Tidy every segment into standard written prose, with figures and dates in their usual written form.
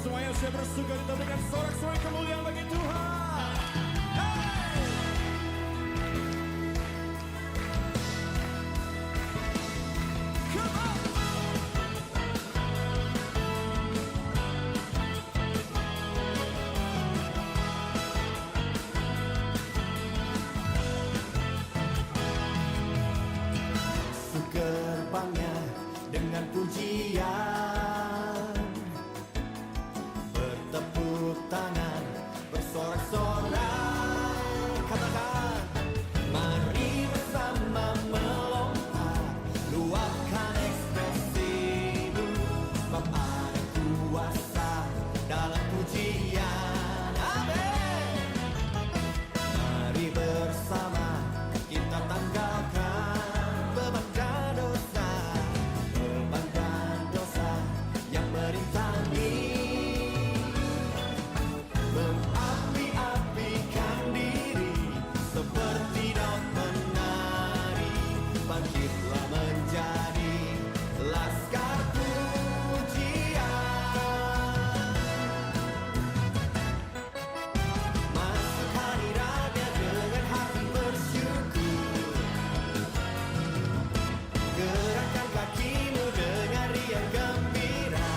Semuanya siap bersuka kita berikan sorak-sorai kemuliaan bagi Tuhan. Hey! Come on! Gerbangnya dengan pujian, bertepuk tangan, bersorak-sorai, katakan, mari bersama melompat, luapkan ekspresimu, sebab ada kuasa dalam pujian. Amin. Mari bersama kita tanggalkan beban dan dosa yang merintangi, mengapi-apikan diri seperti daun menari, bangkitlah menjadi laskar pujian. Masuk hadiratnya dengan hati bersyukur, gerakkan kakimu dengan riang gembira,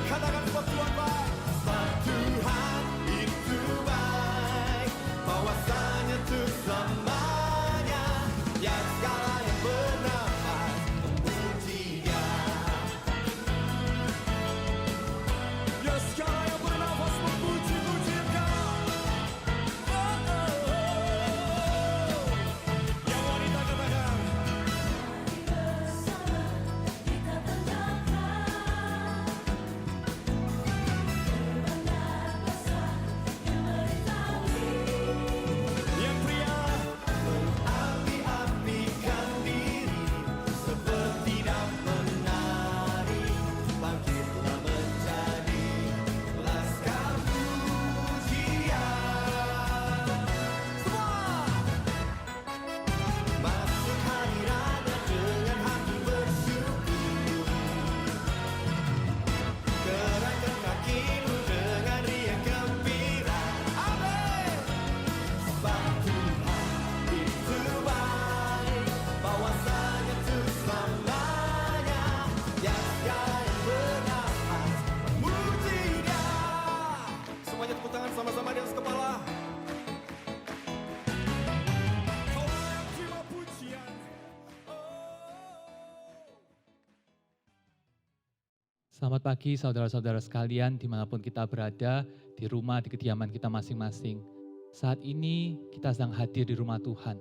katakan sebab Tuhan baik, sebab Tuhan itu baik, bahwasanya untuk selamanya, ya segala yang bernafas memuji Dia. Ya segala yang bernafas memuji-muji Engkau. Oh, oh, oh. Yang wanita katakan, yang pria, mengapi-apikan diri seperti daun menari, bangkitlah menjadi laskar pujian. Semua masuk hadiratnya dengan hati bersyukur, gerakkan kakimu dengan riang gembira. Amin. Sebab Tuhan itu baik, bahwasanya untuk selamanya, ya segala yang bernafas memuji Dia. Semuanya tepuk tangan sama-sama di atas kepala. Kau layak terima pujian. Selamat pagi saudara-saudara sekalian dimanapun kita berada, di rumah, di kediaman kita masing-masing. Saat ini kita sedang hadir di rumah Tuhan.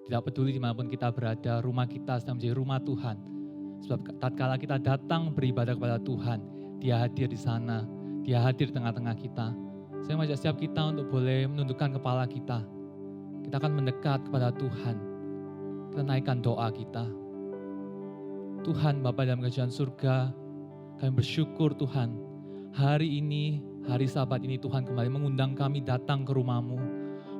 Tidak peduli dimanapun kita berada, rumah kita sedang menjadi rumah Tuhan. Sebab tatkala kita datang beribadah kepada Tuhan, Dia hadir di sana, Dia hadir di tengah-tengah kita. Saya mengajak setiap kita untuk boleh menundukkan kepala kita. Kita akan mendekat kepada Tuhan. Kita naikkan doa kita. Tuhan Bapa dalam kerajaan surga, kami bersyukur Tuhan, hari ini, hari Sabat ini Tuhan kembali mengundang kami datang ke rumah-Mu.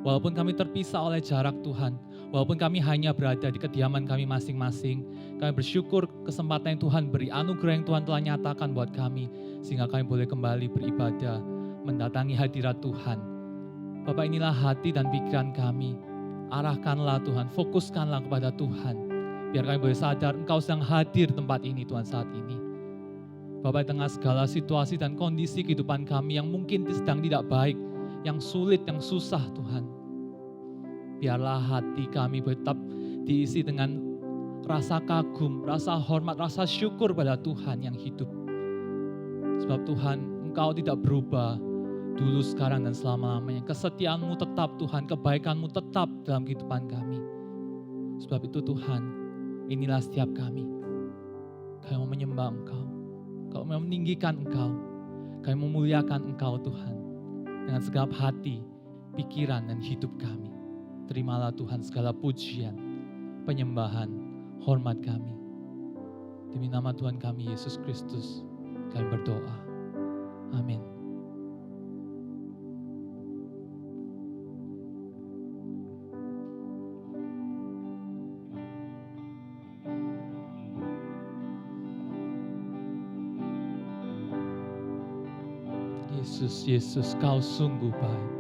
Walaupun kami terpisah oleh jarak Tuhan, walaupun kami hanya berada di kediaman kami masing-masing, kami bersyukur kesempatan yang Tuhan beri, anugerah yang Tuhan telah nyatakan buat kami, sehingga kami boleh kembali beribadah, mendatangi hadirat Tuhan. Bapak, inilah hati dan pikiran kami, arahkanlah Tuhan, fokuskanlah kepada Tuhan, biar kami boleh sadar Engkau sedang hadir di tempat ini Tuhan saat ini. Bapak, di tengah segala situasi dan kondisi kehidupan kami yang mungkin sedang tidak baik, yang sulit, yang susah Tuhan. Biarlah hati kami tetap diisi dengan rasa kagum, rasa hormat, rasa syukur pada Tuhan yang hidup. Sebab Tuhan, Engkau tidak berubah dulu, sekarang, dan selama-lamanya. Kesetiaan-Mu tetap Tuhan, kebaikan-Mu tetap dalam kehidupan kami. Sebab itu Tuhan, inilah setiap kami. Kami mau menyembah Engkau, kami mau meninggikan Engkau, kami memuliakan Engkau Tuhan, dengan segenap hati, pikiran, dan hidup kami. Terimalah Tuhan segala pujian, penyembahan, hormat kami. Demi nama Tuhan kami, Yesus Kristus, kami berdoa. Amin. Yesus, Yesus, Kau sungguh baik.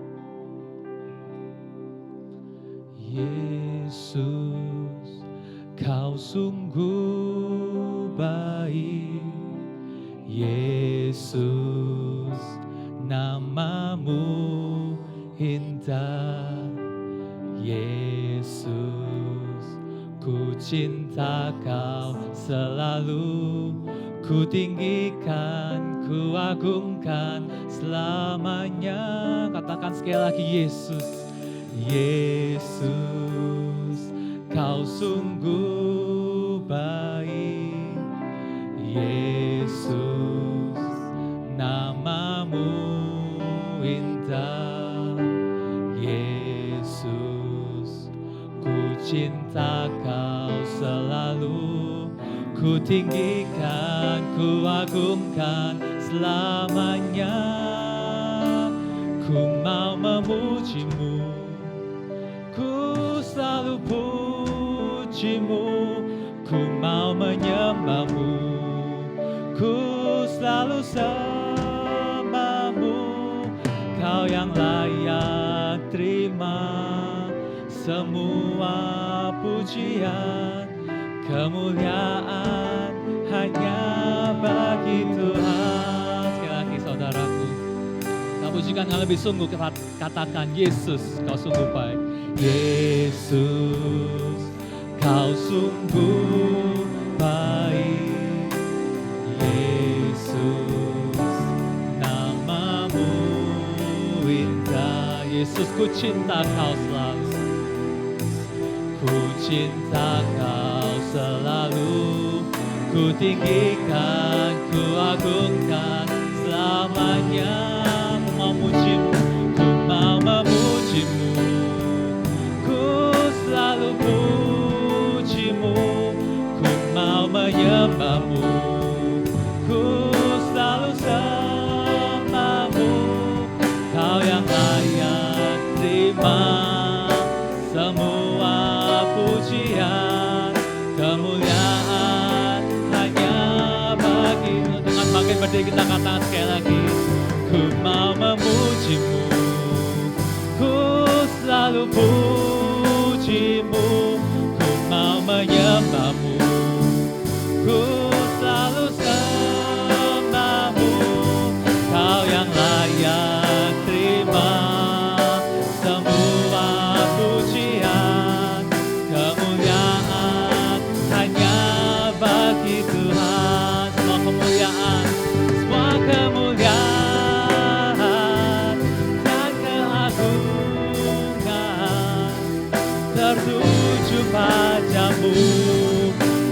Yesus, Kau sungguh baik. Yesus, namamu indah. Yesus, ku cinta Kau selalu. Ku tinggikan, ku agungkan selamanya. Katakan sekali lagi, Yesus. Yesus, Kau sungguh baik. Yesus, namamu indah. Yesus, ku cinta Kau selalu. Ku tinggikan, ku agungkan selamanya. Ku mau memuji-Mu, ku selalu puji-Mu. Ku mau menyembah-Mu, ku selalu sembah-Mu. Kau yang layak terima semua pujian. Kemuliaan hanya bagi Tuhan. Sekali lagi saudaraku, kita pujikan yang lebih sungguh. Katakan, Yesus, Kau sungguh baik. Yesus, Kau sungguh baik. Yesus, namamu indah. Yesus, ku cinta Kau selalu. Ku cinta Kau selalu. Ku tinggikan, ku agungkan selamanya. Ku mau memuji-Mu, ku mau memuji-Mu. Ku selalu puji-Mu, ku mau menyembah-Mu. Ku selalu sembah-Mu. Kau yang layak terima semua pujian. Kemuliaan hanya bagi-Mu. Dengan bangkit berdiri kita katakan sekali lagi. Ku mau memuji-Mu, ku selalu puji-Mu. Ku mau menyembah-Mu, ku selalu sembah-Mu. Kau yang layak terima semua pujian. Kemuliaan hanya bagi Tuhan. Semua kemuliaan, semua kemuliaan dan keagungan tertuju padamu,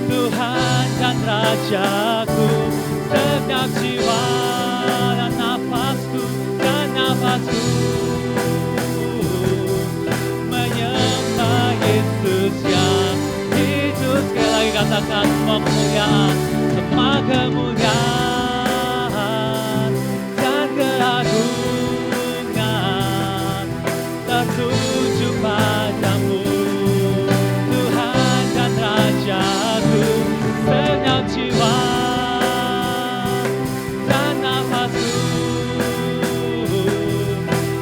Tuhan dan Rajaku. Segenap jiwa dan nafasku menyembah Yesus yang hidup. Sekali lagi katakan, semua kemuliaan, semua kemuliaan dan keagungan tertuju padamu, Tuhan dan Rajaku. Segenap jiwa dan nafasku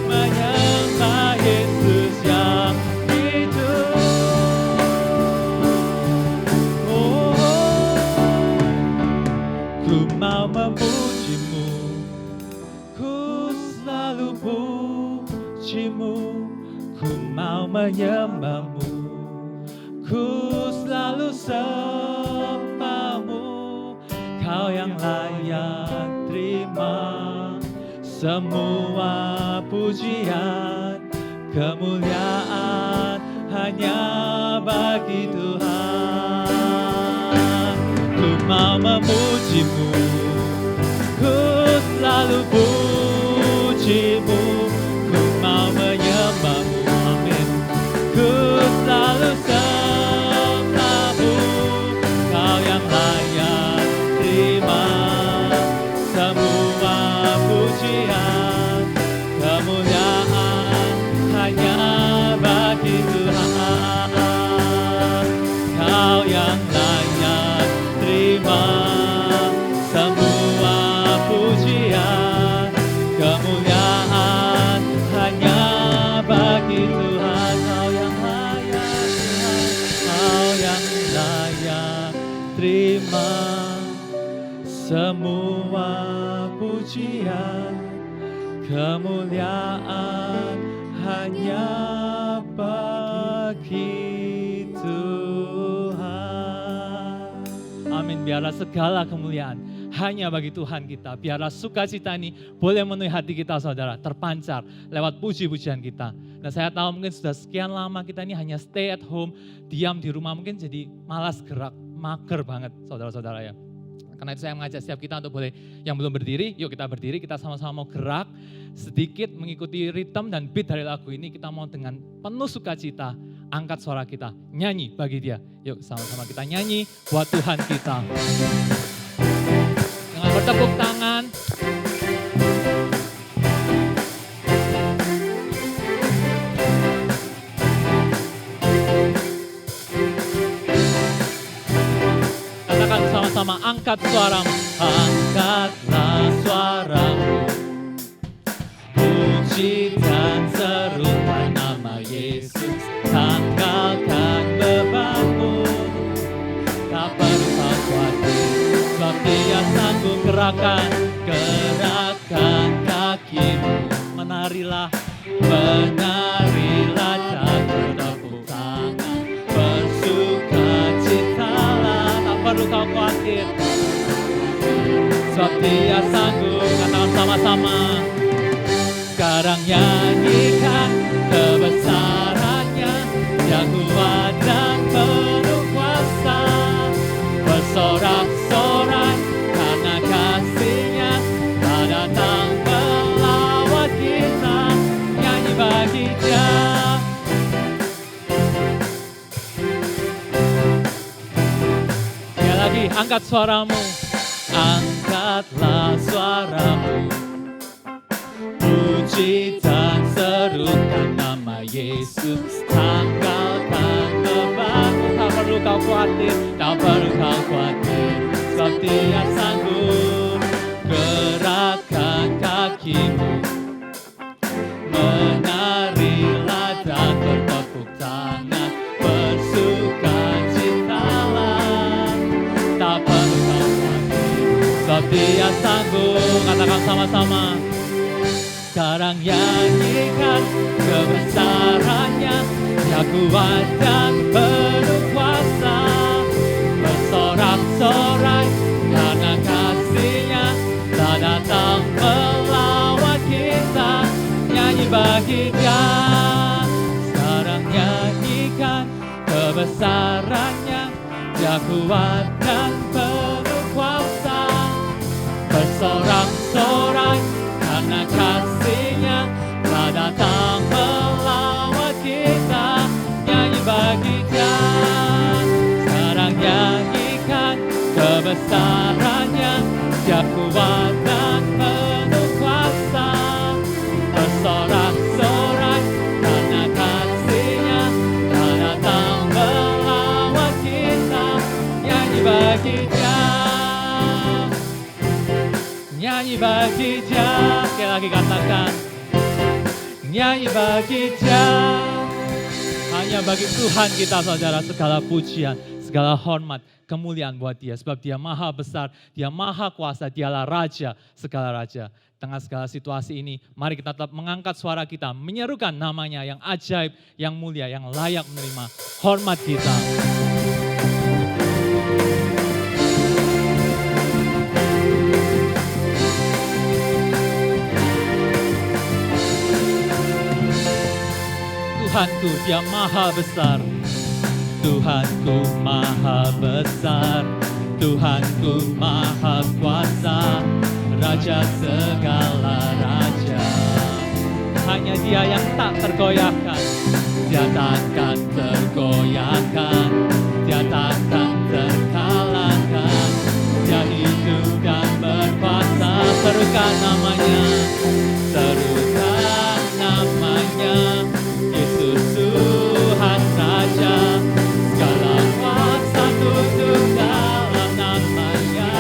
menyembah Yesus yang hidup. Ku mau memuji-Mu, ku selalu puji-Mu. Ku mau menyembah-Mu, ku selalu sembah-Mu. Kau yang layak terima semua pujian. Kemuliaan hanya bagi Tuhan. Ku mau memuji-Mu, ku selalu puji-Mu. Ku mau menyembah-Mu, amin. Ku selalu sembah-Mu. Kau yang layak terima semua pujian. Kemuliaan hanya bagi Tuhan. Kau yang layak terima Semua pujian, kemuliaan hanya bagi Tuhan. Amin. Biarlah segala kemuliaan hanya bagi Tuhan kita. Biarlah sukacita ini boleh memenuhi hati kita, saudara, terpancar lewat puji-pujian kita. Dan saya tahu mungkin sudah sekian lama kita ini hanya stay at home, diam di rumah, mungkin jadi malas gerak, mager banget saudara-saudara ya. Karena itu saya mengajak setiap kita untuk boleh yang belum berdiri, yuk kita berdiri, kita sama-sama mau gerak sedikit mengikuti ritme dan beat dari lagu ini. Kita mau dengan penuh sukacita angkat suara kita, nyanyi bagi Dia. Yuk sama-sama kita nyanyi buat Tuhan kita. Dengan bertepuk tangan. Sama angkat suaramu, angkatlah suaramu, puji dan serukan nama Yesus, tanggalkan bebanmu, tak perlu kau khawatir, sebab Dia sanggup gerakan kakimu, menarilah dan bertepuk tangan, bersukacitalah, tak perlu kau khawatir, sebab Dia sanggup. Katakan sama-sama. Sekarang nyanyikan kebesarannya, yang kuat dan penuh kuasa, bersorak-sorai karena kasih-Nya telah datang melawat kita. Nyanyi bagi Dia. Sekali lagi, angkat suaramu. Angkatlah suaramu, puji dan serukan nama Yesus, tanggalkan bebanmu, tak perlu kau khawatir, tak perlu kau khawatir, sebab Dia sanggup gerakan kakimu, menarilah dan bertepuk tangan, bersukacitalah, tak perlu kau sebab Dia sanggup. Katakan sama-sama. Sekarang nyanyikan kebesarannya, yang kuat dan penuh kuasa, bersorak-sorai karena kasih-Nya telah datang melawat kita. Nyanyi bagi Dia. Sekarang nyanyikan kebesarannya, yang kuat dan penuh kuasa, bersorak-sorai karena kasih-Nya telah datang melawat kita. Nyanyi bagi Dia. Sekarang nyanyikan kebesarannya, Dia kuat dan penuh kuasa, bersorak-sorai karena kasih-Nya telah datang melawat kita. Nyanyi bagi Dia. Nyanyi bagi Dia. Sekali lagi katakan, nyanyi bagi Dia. Hanya bagi Tuhan kita, saudara, segala pujian, segala hormat, kemuliaan buat Dia. Sebab Dia maha besar, Dia maha kuasa, Dialah Raja, segala Raja. Tengah segala situasi ini, mari kita tetap mengangkat suara kita, menyerukan namanya yang ajaib, yang mulia, yang layak menerima hormat kita. Tuhanku, Dia maha besar. Tuhanku maha besar. Tuhanku maha kuasa, Raja segala raja. Hanya Dia yang tak tergoyahkan, Dia takkan tergoyahkan, Dia takkan terkalahkan. Dia hidup dan berkuasa. Serukan namanya, serukan namanya, Yesus Tuhan Raja. Segala kuasa tunduk dalam namanya.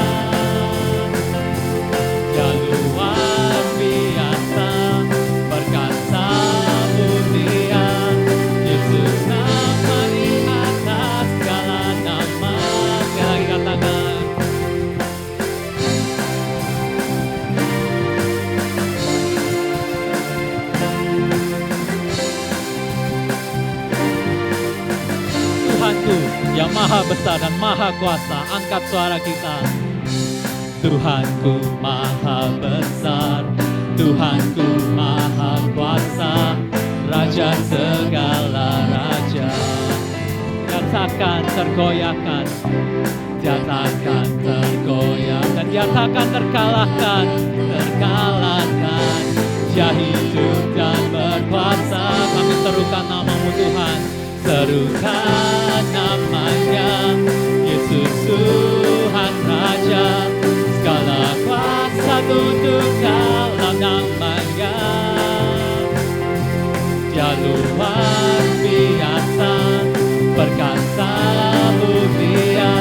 Dia luar biasa, perkasa mulia. Yesus nama di atas segala nama. Sekali lagi katakan, maha besar dan maha kuasa. Angkat suara kita. Tuhanku maha besar, Tuhanku maha kuasa, Raja segala raja. Dia takkan tergoyahkan, dia takkan tergoyah, dan dia takkan terkalahkan. Dia hidup dan berkuasa. Kami serukan namamu Tuhan, serukan namanya, Yesus Tuhan Raja. Segala kuasa tunduk dalam namanya. Dia luar biasa, perkasa mulia.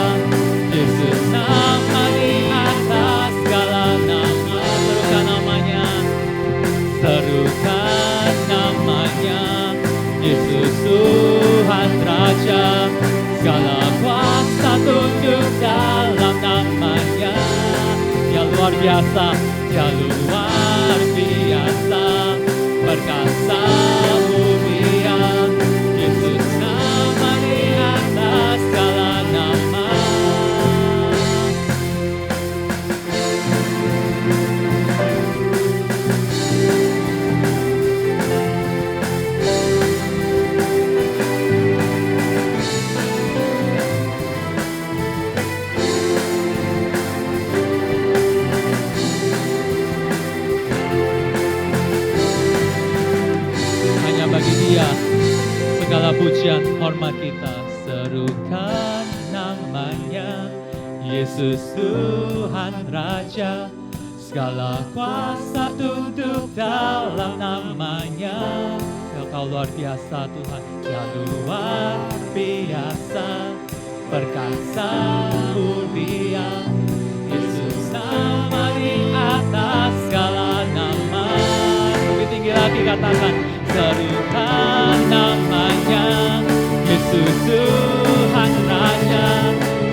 Yesus nama di atas segala nama. Serukan namanya, serukan namanya, Yesus Tuhan Raja. Segala kuasa tunduk dalam namanya. Dia luar biasa, dia luar biasa, perkasa mulia. Yesus nama di atas segala nama. Bagi dia segala pujian hormat kita. Serukan namanya, Yesus Tuhan Raja. Segala kuasa tunduk dalam namanya. Ya, Kau luar biasa Tuhan, ya luar biasa, perkasa mulia. Yesus nama di atas segala nama. Lebih tinggi lagi katakan, serukan namanya, Yesus Tuhan Raja.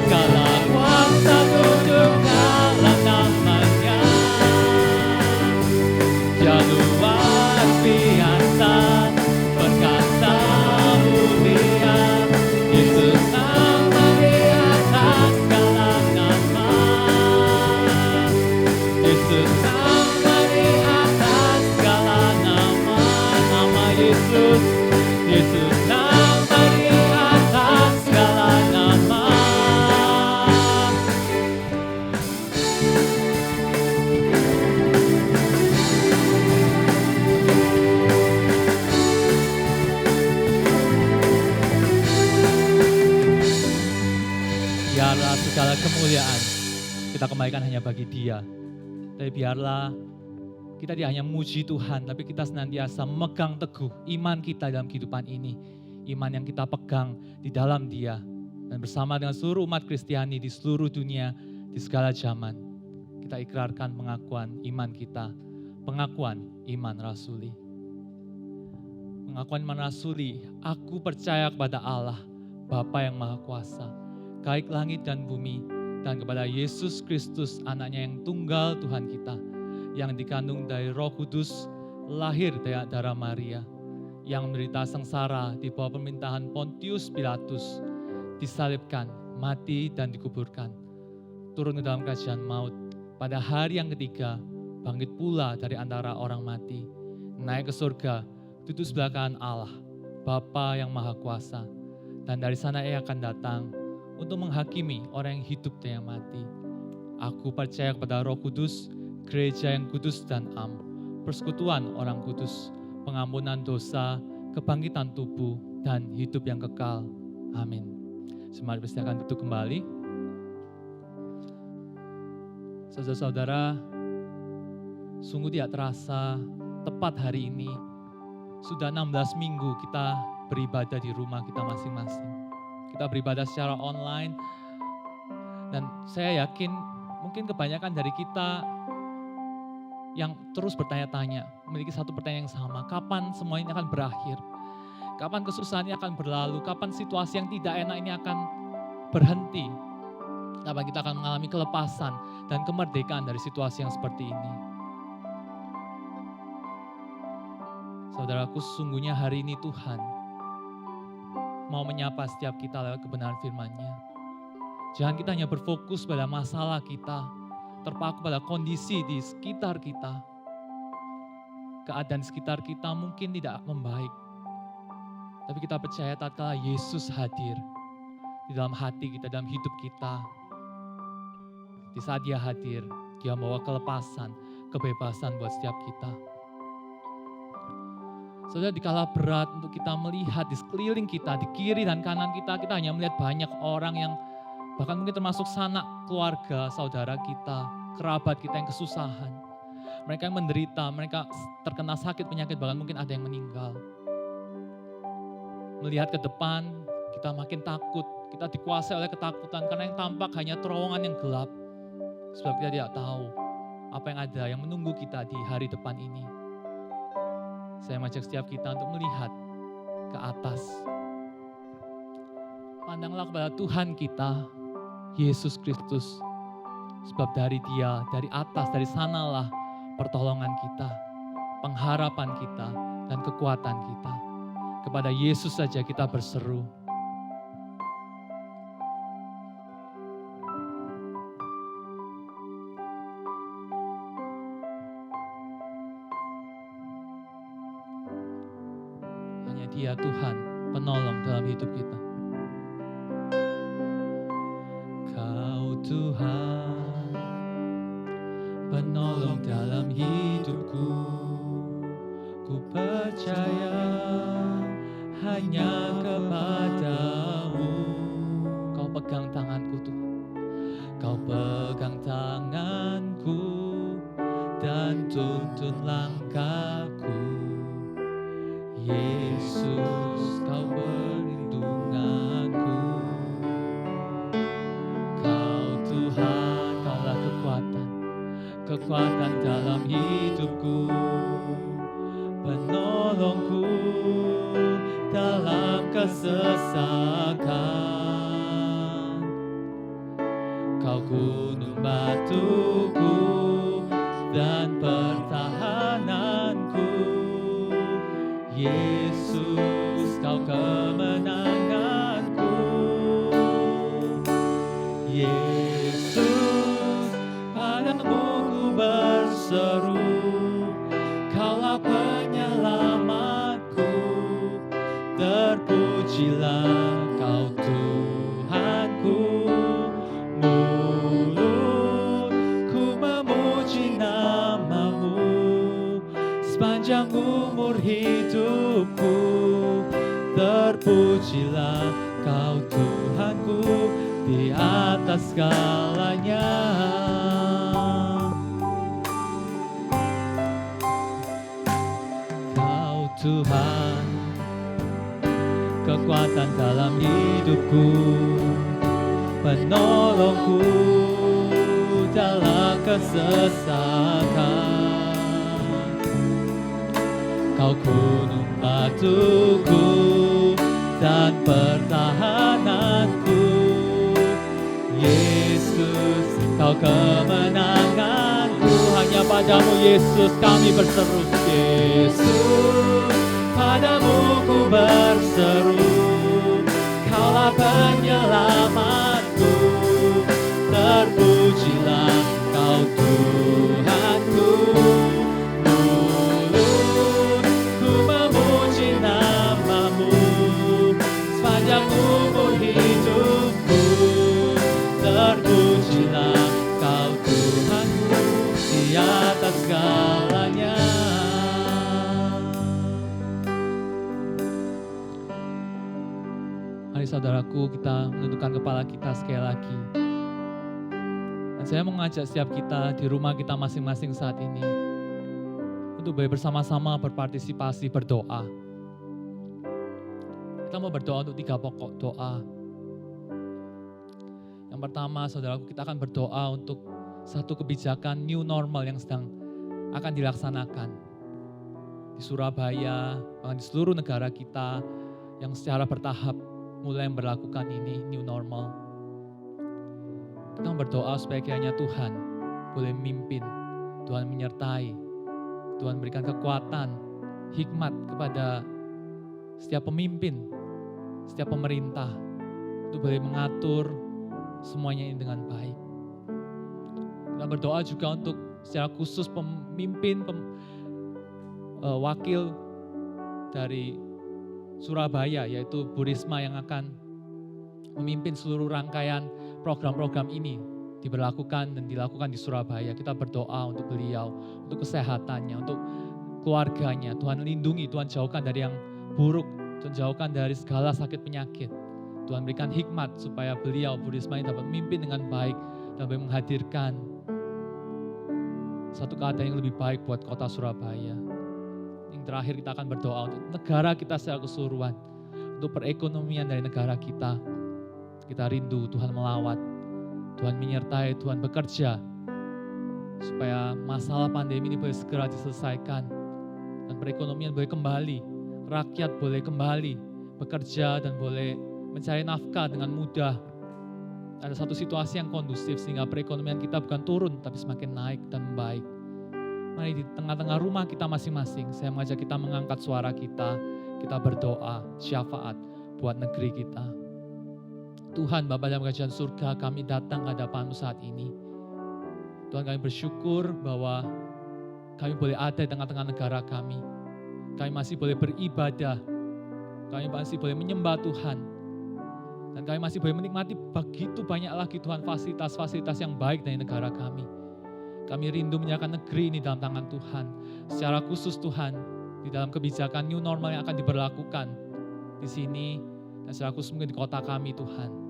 Segala kuasa tunduk dalam namanya. Dia luar biasa, perkasa mulia. Yesus nama di atas segala nama. Yesus nama di atas segala nama. Nama Yesus, Yesus nama di atas segala nama. Biarlah segala kemuliaan kita kembalikan hanya bagi Dia. Tapi biarlah kita tidak hanya memuji Tuhan, tapi kita senantiasa memegang teguh iman kita dalam kehidupan ini. Iman yang kita pegang di dalam Dia. Dan bersama dengan seluruh umat Kristiani di seluruh dunia, di segala zaman, kita ikrarkan pengakuan iman kita. Pengakuan iman rasuli. Pengakuan iman rasuli, aku percaya kepada Allah, Bapa yang Maha Kuasa, Kait langit dan bumi, dan kepada Yesus Kristus, anaknya yang tunggal Tuhan kita, yang dikandung dari Roh Kudus, lahir dari darah Maria, yang menderita sengsara di bawah pemerintahan Pontius Pilatus, disalibkan, mati dan dikuburkan, turun ke dalam kerajaan maut, pada hari yang ketiga, bangkit pula dari antara orang mati, naik ke surga, duduk sebelah kanan Allah, Bapa yang Maha Kuasa, dan dari sana Ia akan datang untuk menghakimi orang yang hidup dan yang mati. Aku percaya kepada Roh Kudus, gereja yang kudus dan am, persekutuan orang kudus, pengampunan dosa, kebangkitan tubuh, dan hidup yang kekal. Amin. Mari persilakan duduk kembali. Saudara-saudara, sungguh tidak terasa tepat hari ini, sudah 16 minggu kita beribadah di rumah kita masing-masing. Kita beribadah secara online, dan saya yakin mungkin kebanyakan dari kita yang terus bertanya-tanya, memiliki satu pertanyaan yang sama, kapan semua ini akan berakhir? Kapan kesusahan ini akan berlalu? Kapan situasi yang tidak enak ini akan berhenti? Kapan kita akan mengalami kelepasan dan kemerdekaan dari situasi yang seperti ini? Saudaraku, sesungguhnya hari ini Tuhan mau menyapa setiap kita lewat kebenaran firman-Nya. Jangan kita hanya berfokus pada masalah kita, terpaku pada kondisi di sekitar kita. Keadaan sekitar kita mungkin tidak membaik. Tapi kita percaya tatkala Yesus hadir di dalam hati kita, dalam hidup kita. Di saat Dia hadir, Dia membawa kelepasan, kebebasan buat setiap kita. Saudara, dikala berat untuk kita melihat di sekeliling kita, di kiri dan kanan kita hanya melihat banyak orang yang bahkan mungkin termasuk sanak keluarga, saudara kita, kerabat kita yang kesusahan. Mereka yang menderita, mereka terkena sakit, penyakit, bahkan mungkin ada yang meninggal. Melihat ke depan, kita makin takut, kita dikuasai oleh ketakutan karena yang tampak hanya terowongan yang gelap. Sebab kita tidak tahu apa yang ada, yang menunggu kita di hari depan ini. Saya mengajak setiap kita untuk melihat ke atas. Pandanglah kepada Tuhan kita, Yesus Kristus. Sebab dari Dia, dari atas, dari sanalah pertolongan kita, pengharapan kita, dan kekuatan kita. Kepada Yesus saja kita berseru. Hanya Dia Tuhan, penolong dalam hidup kita. Kau Tuhan, penolong dalam hidupku. Ku percaya hanya kepadamu. Kau pegang tanganku Tuhan. Kau pegang tanganku dan tuntun langkahku. Yesus, Kau perlindunganku. Kau Tuhan, Kaulah kekuatan dalam hidupku. Penolongku dalam kesesakan. Kau gunung batuku dan pertahananku. Yesus, Kau kemenanganku. Yesus, padamu ku berseru. Kaulah penyelamatku, terpujilah Kau Tuhanku. Mulutku memuji nama-Mu sepanjang umur hidupku. Terpujilah Kau Tuhanku di atas segalanya. Tuhan, kekuatan dalam hidupku, penolongku dalam kesesakan. Kau gunung batuku dan pertahananku. Yesus, Kau kemenanganku. Hanya padamu Yesus kami berseru. Yesus, padamu ku berseru. Kaulah penyelamatku. Terpujilah Kau Tuhanku. Mulutku memuji nama-Mu sepanjang umur hidupku. Terpujilah Kau Tuhanku di atas segalanya. Mari saudaraku, kita menundukkan kepala kita sekali lagi. Dan saya mau mengajak setiap kita di rumah kita masing-masing saat ini untuk bersama-sama berpartisipasi berdoa. Kita mau berdoa untuk 3 pokok doa. Yang pertama, saudaraku, kita akan berdoa untuk satu kebijakan new normal yang sedang akan dilaksanakan di Surabaya, bahkan di seluruh negara kita yang secara bertahap mulai memberlakukan ini new normal. Kita berdoa supaya kiranya Tuhan boleh memimpin, Tuhan menyertai, Tuhan berikan kekuatan, hikmat kepada setiap pemimpin setiap pemerintah untuk boleh mengatur semuanya ini dengan baik. Kita berdoa juga untuk secara khusus pemimpin, wakil dari Surabaya, yaitu Bu Risma yang akan memimpin seluruh rangkaian program-program ini diberlakukan dan dilakukan di Surabaya. Kita berdoa untuk beliau, untuk kesehatannya, untuk keluarganya. Tuhan lindungi, Tuhan jauhkan dari yang buruk, Tuhan jauhkan dari segala sakit penyakit. Tuhan berikan hikmat supaya beliau, Bu Risma ini dapat memimpin dengan baik, dapat menghadirkan satu keadaan yang lebih baik buat kota Surabaya. Yang terakhir kita akan berdoa untuk negara kita secara keseluruhan, untuk perekonomian dari negara kita. Kita rindu Tuhan melawat, Tuhan menyertai, Tuhan bekerja supaya masalah pandemi ini boleh segera diselesaikan dan perekonomian boleh kembali, rakyat boleh kembali bekerja dan boleh mencari nafkah dengan mudah. Ada satu situasi yang kondusif sehingga perekonomian kita bukan turun tapi semakin naik dan membaik. Mari di tengah-tengah rumah kita masing-masing, saya mengajak kita mengangkat suara kita berdoa syafaat buat negeri kita. Tuhan Bapa dalam kerajaan surga, kami datang ke hadapan-Mu saat ini. Tuhan, kami bersyukur bahwa kami boleh ada di tengah-tengah negara kami. Kami masih boleh beribadah, kami masih boleh menyembah Tuhan. Dan kami masih boleh menikmati begitu banyak lagi Tuhan fasilitas-fasilitas yang baik dari negara kami. Kami rindu menyerahkan negeri ini dalam tangan Tuhan. Secara khusus Tuhan, di dalam kebijakan new normal yang akan diberlakukan di sini, dan secara khusus mungkin di kota kami Tuhan.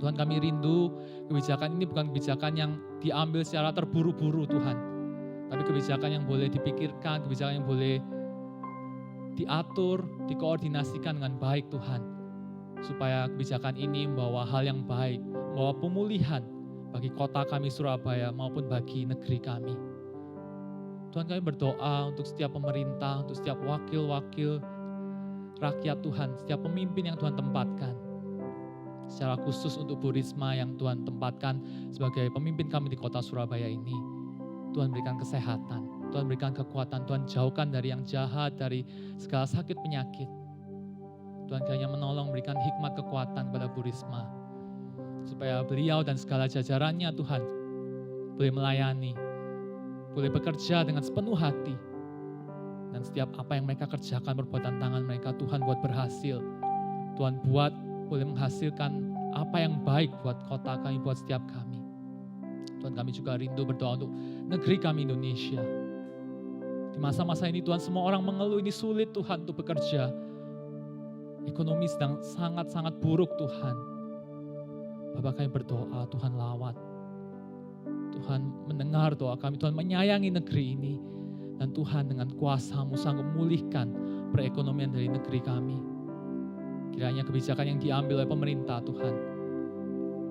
Tuhan, kami rindu kebijakan ini bukan kebijakan yang diambil secara terburu-buru Tuhan. Tapi kebijakan yang boleh dipikirkan, kebijakan yang boleh diatur, dikoordinasikan dengan baik Tuhan. Supaya kebijakan ini membawa hal yang baik, membawa pemulihan bagi kota kami Surabaya maupun bagi negeri kami. Tuhan, kami berdoa untuk setiap pemerintah, untuk setiap wakil-wakil rakyat Tuhan, setiap pemimpin yang Tuhan tempatkan. Secara khusus untuk Bu Risma yang Tuhan tempatkan sebagai pemimpin kami di kota Surabaya ini. Tuhan berikan kesehatan, Tuhan berikan kekuatan, Tuhan jauhkan dari yang jahat, dari segala sakit penyakit. Tuhan kiranya menolong, berikan hikmat kekuatan kepada Bu Risma. Supaya beliau dan segala jajarannya Tuhan boleh melayani, boleh bekerja dengan sepenuh hati. Dan setiap apa yang mereka kerjakan, perbuatan tangan mereka, Tuhan buat berhasil. Tuhan buat boleh menghasilkan apa yang baik buat kota kami, buat setiap kami. Tuhan, kami juga rindu berdoa untuk negeri kami Indonesia. Di masa-masa ini Tuhan, semua orang mengeluh ini sulit Tuhan untuk bekerja. Ekonomi sedang sangat-sangat buruk Tuhan. Bapak, kami berdoa Tuhan lawat. Tuhan mendengar doa kami, Tuhan menyayangi negeri ini. Dan Tuhan dengan kuasa-Mu sanggup memulihkan perekonomian dari negeri kami. Kiranya kebijakan yang diambil oleh pemerintah Tuhan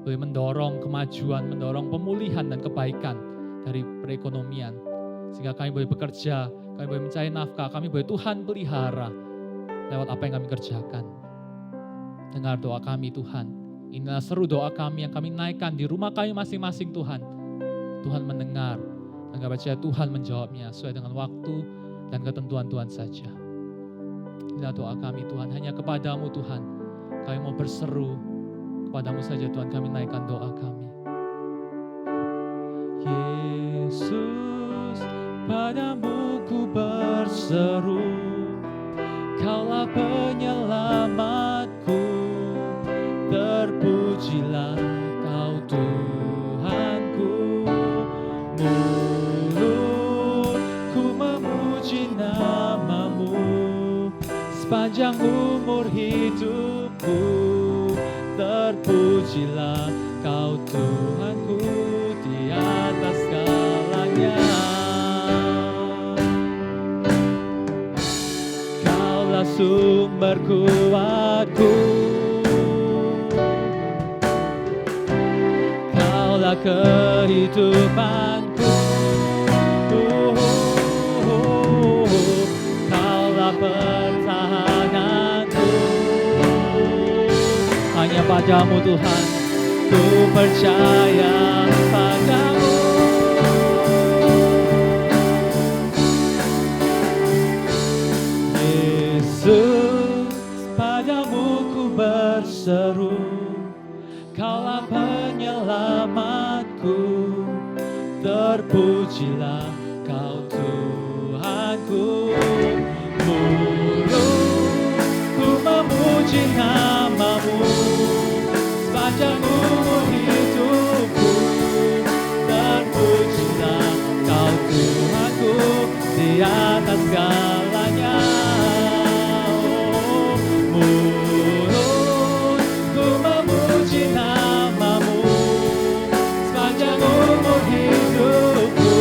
boleh mendorong kemajuan, mendorong pemulihan dan kebaikan dari perekonomian. Sehingga kami boleh bekerja, kami boleh mencari nafkah, kami boleh Tuhan pelihara lewat apa yang kami kerjakan. Dengar doa kami Tuhan. Inilah seru doa kami yang kami naikkan di rumah kami masing-masing Tuhan. Tuhan mendengar dan kami percaya Tuhan menjawabnya sesuai dengan waktu dan ketentuan Tuhan saja. Inilah doa kami Tuhan, hanya kepadamu Tuhan. Kami mau berseru, kepadamu saja Tuhan kami naikkan doa kami. Yesus, padamu ku berseru. Kaulah penyelamatku, terpujilah Kau Tuhanku. Mulutku memuji nama-Mu sepanjang umur hidupku, terpujilah Kau Tuhanku di atas segalanya. Sumber kuatku, Kaulah kehidupanku, Kaulah pertahananku. Hanya padamu Tuhan, ku percaya padamu. Yesus, padamu ku Pujilah Kau Tuhanku, mulutku memuji nama-Mu sepanjang umur hidupku, dan pujilah Kau Tuhanku di atas segalanya. Mulutku memuji nama-Mu sepanjang umur hidupku,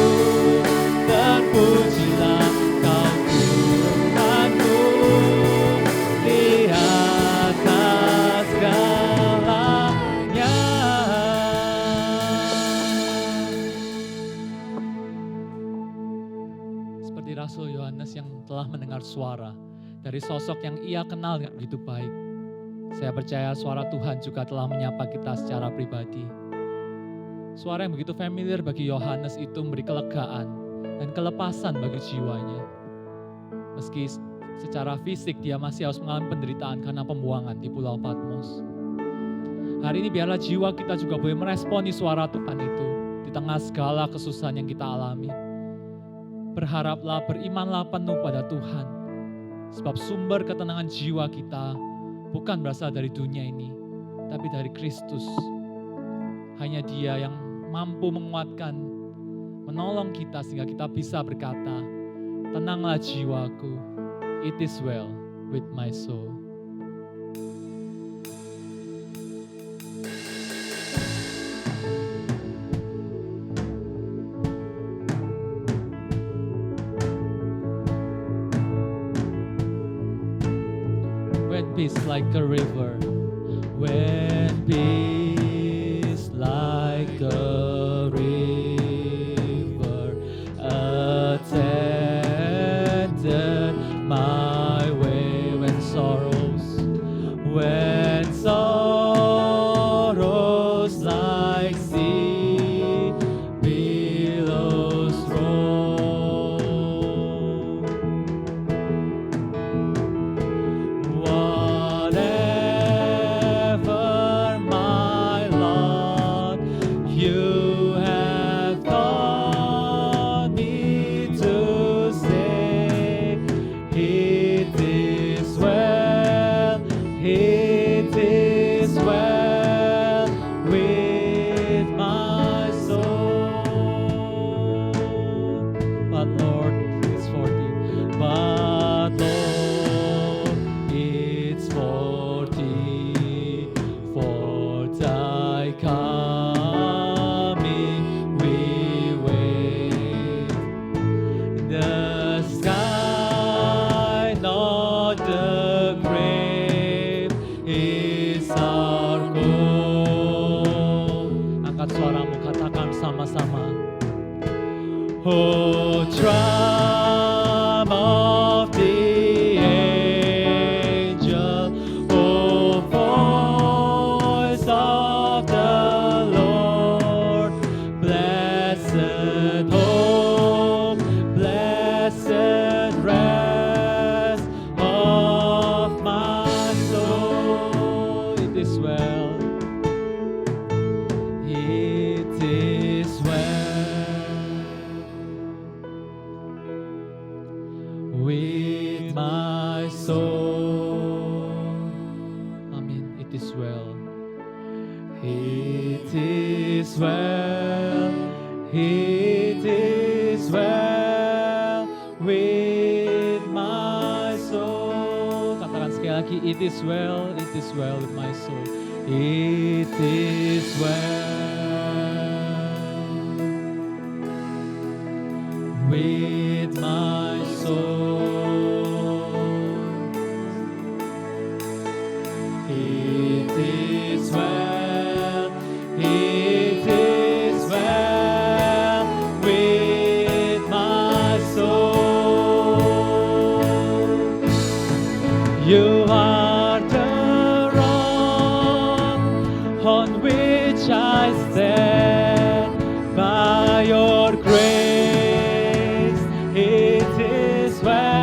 dan pujilah Kau Tuhanku di atas segalanya. Seperti Rasul Yohanes yang telah mendengar suara dari sosok yang ia kenal dengan begitu baik, saya percaya suara Tuhan juga telah menyapa kita secara pribadi. Suara yang begitu familiar bagi Yohanes itu memberi kelegaan dan kelepasan bagi jiwanya. Meski secara fisik dia masih harus mengalami penderitaan karena pembuangan di Pulau Patmos. Hari ini biarlah jiwa kita juga boleh meresponi suara Tuhan itu di tengah segala kesusahan yang kita alami. Berharaplah, berimanlah penuh pada Tuhan. Sebab sumber ketenangan jiwa kita bukan berasal dari dunia ini, tapi dari Kristus. Hanya Dia yang mampu menguatkan, menolong kita sehingga kita bisa berkata, tenanglah jiwaku, it is well with my soul. When peace like a river, when peace like a river attended my way, when sorrows like sea billows roll, whatever my lot, you have taught me to say, it is well, it is well with my soul. But Lord, it's for thee. But Lord, it's for thee. For thy coming we wait. The sky, not the grave, is our goal. Angkat suaramu, katakan sama-sama. Oh, drum of the angel, oh, voice of the Lord, blessed hope, blessed rest of my soul. It is well, it is well with my soul. Amen. It is well. It is well. It is well with my soul. Katakan sekali lagi, it is well with my soul. It is well with my soul. It is well, it is well with my soul. You are the rock on which I stand. By your grace, it is well.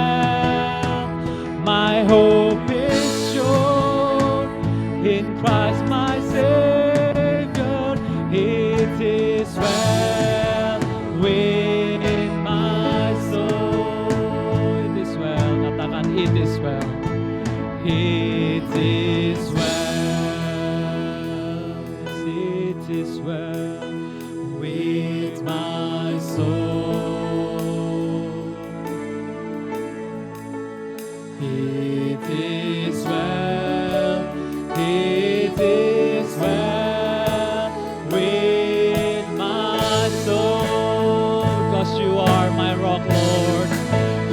are my rock, Lord.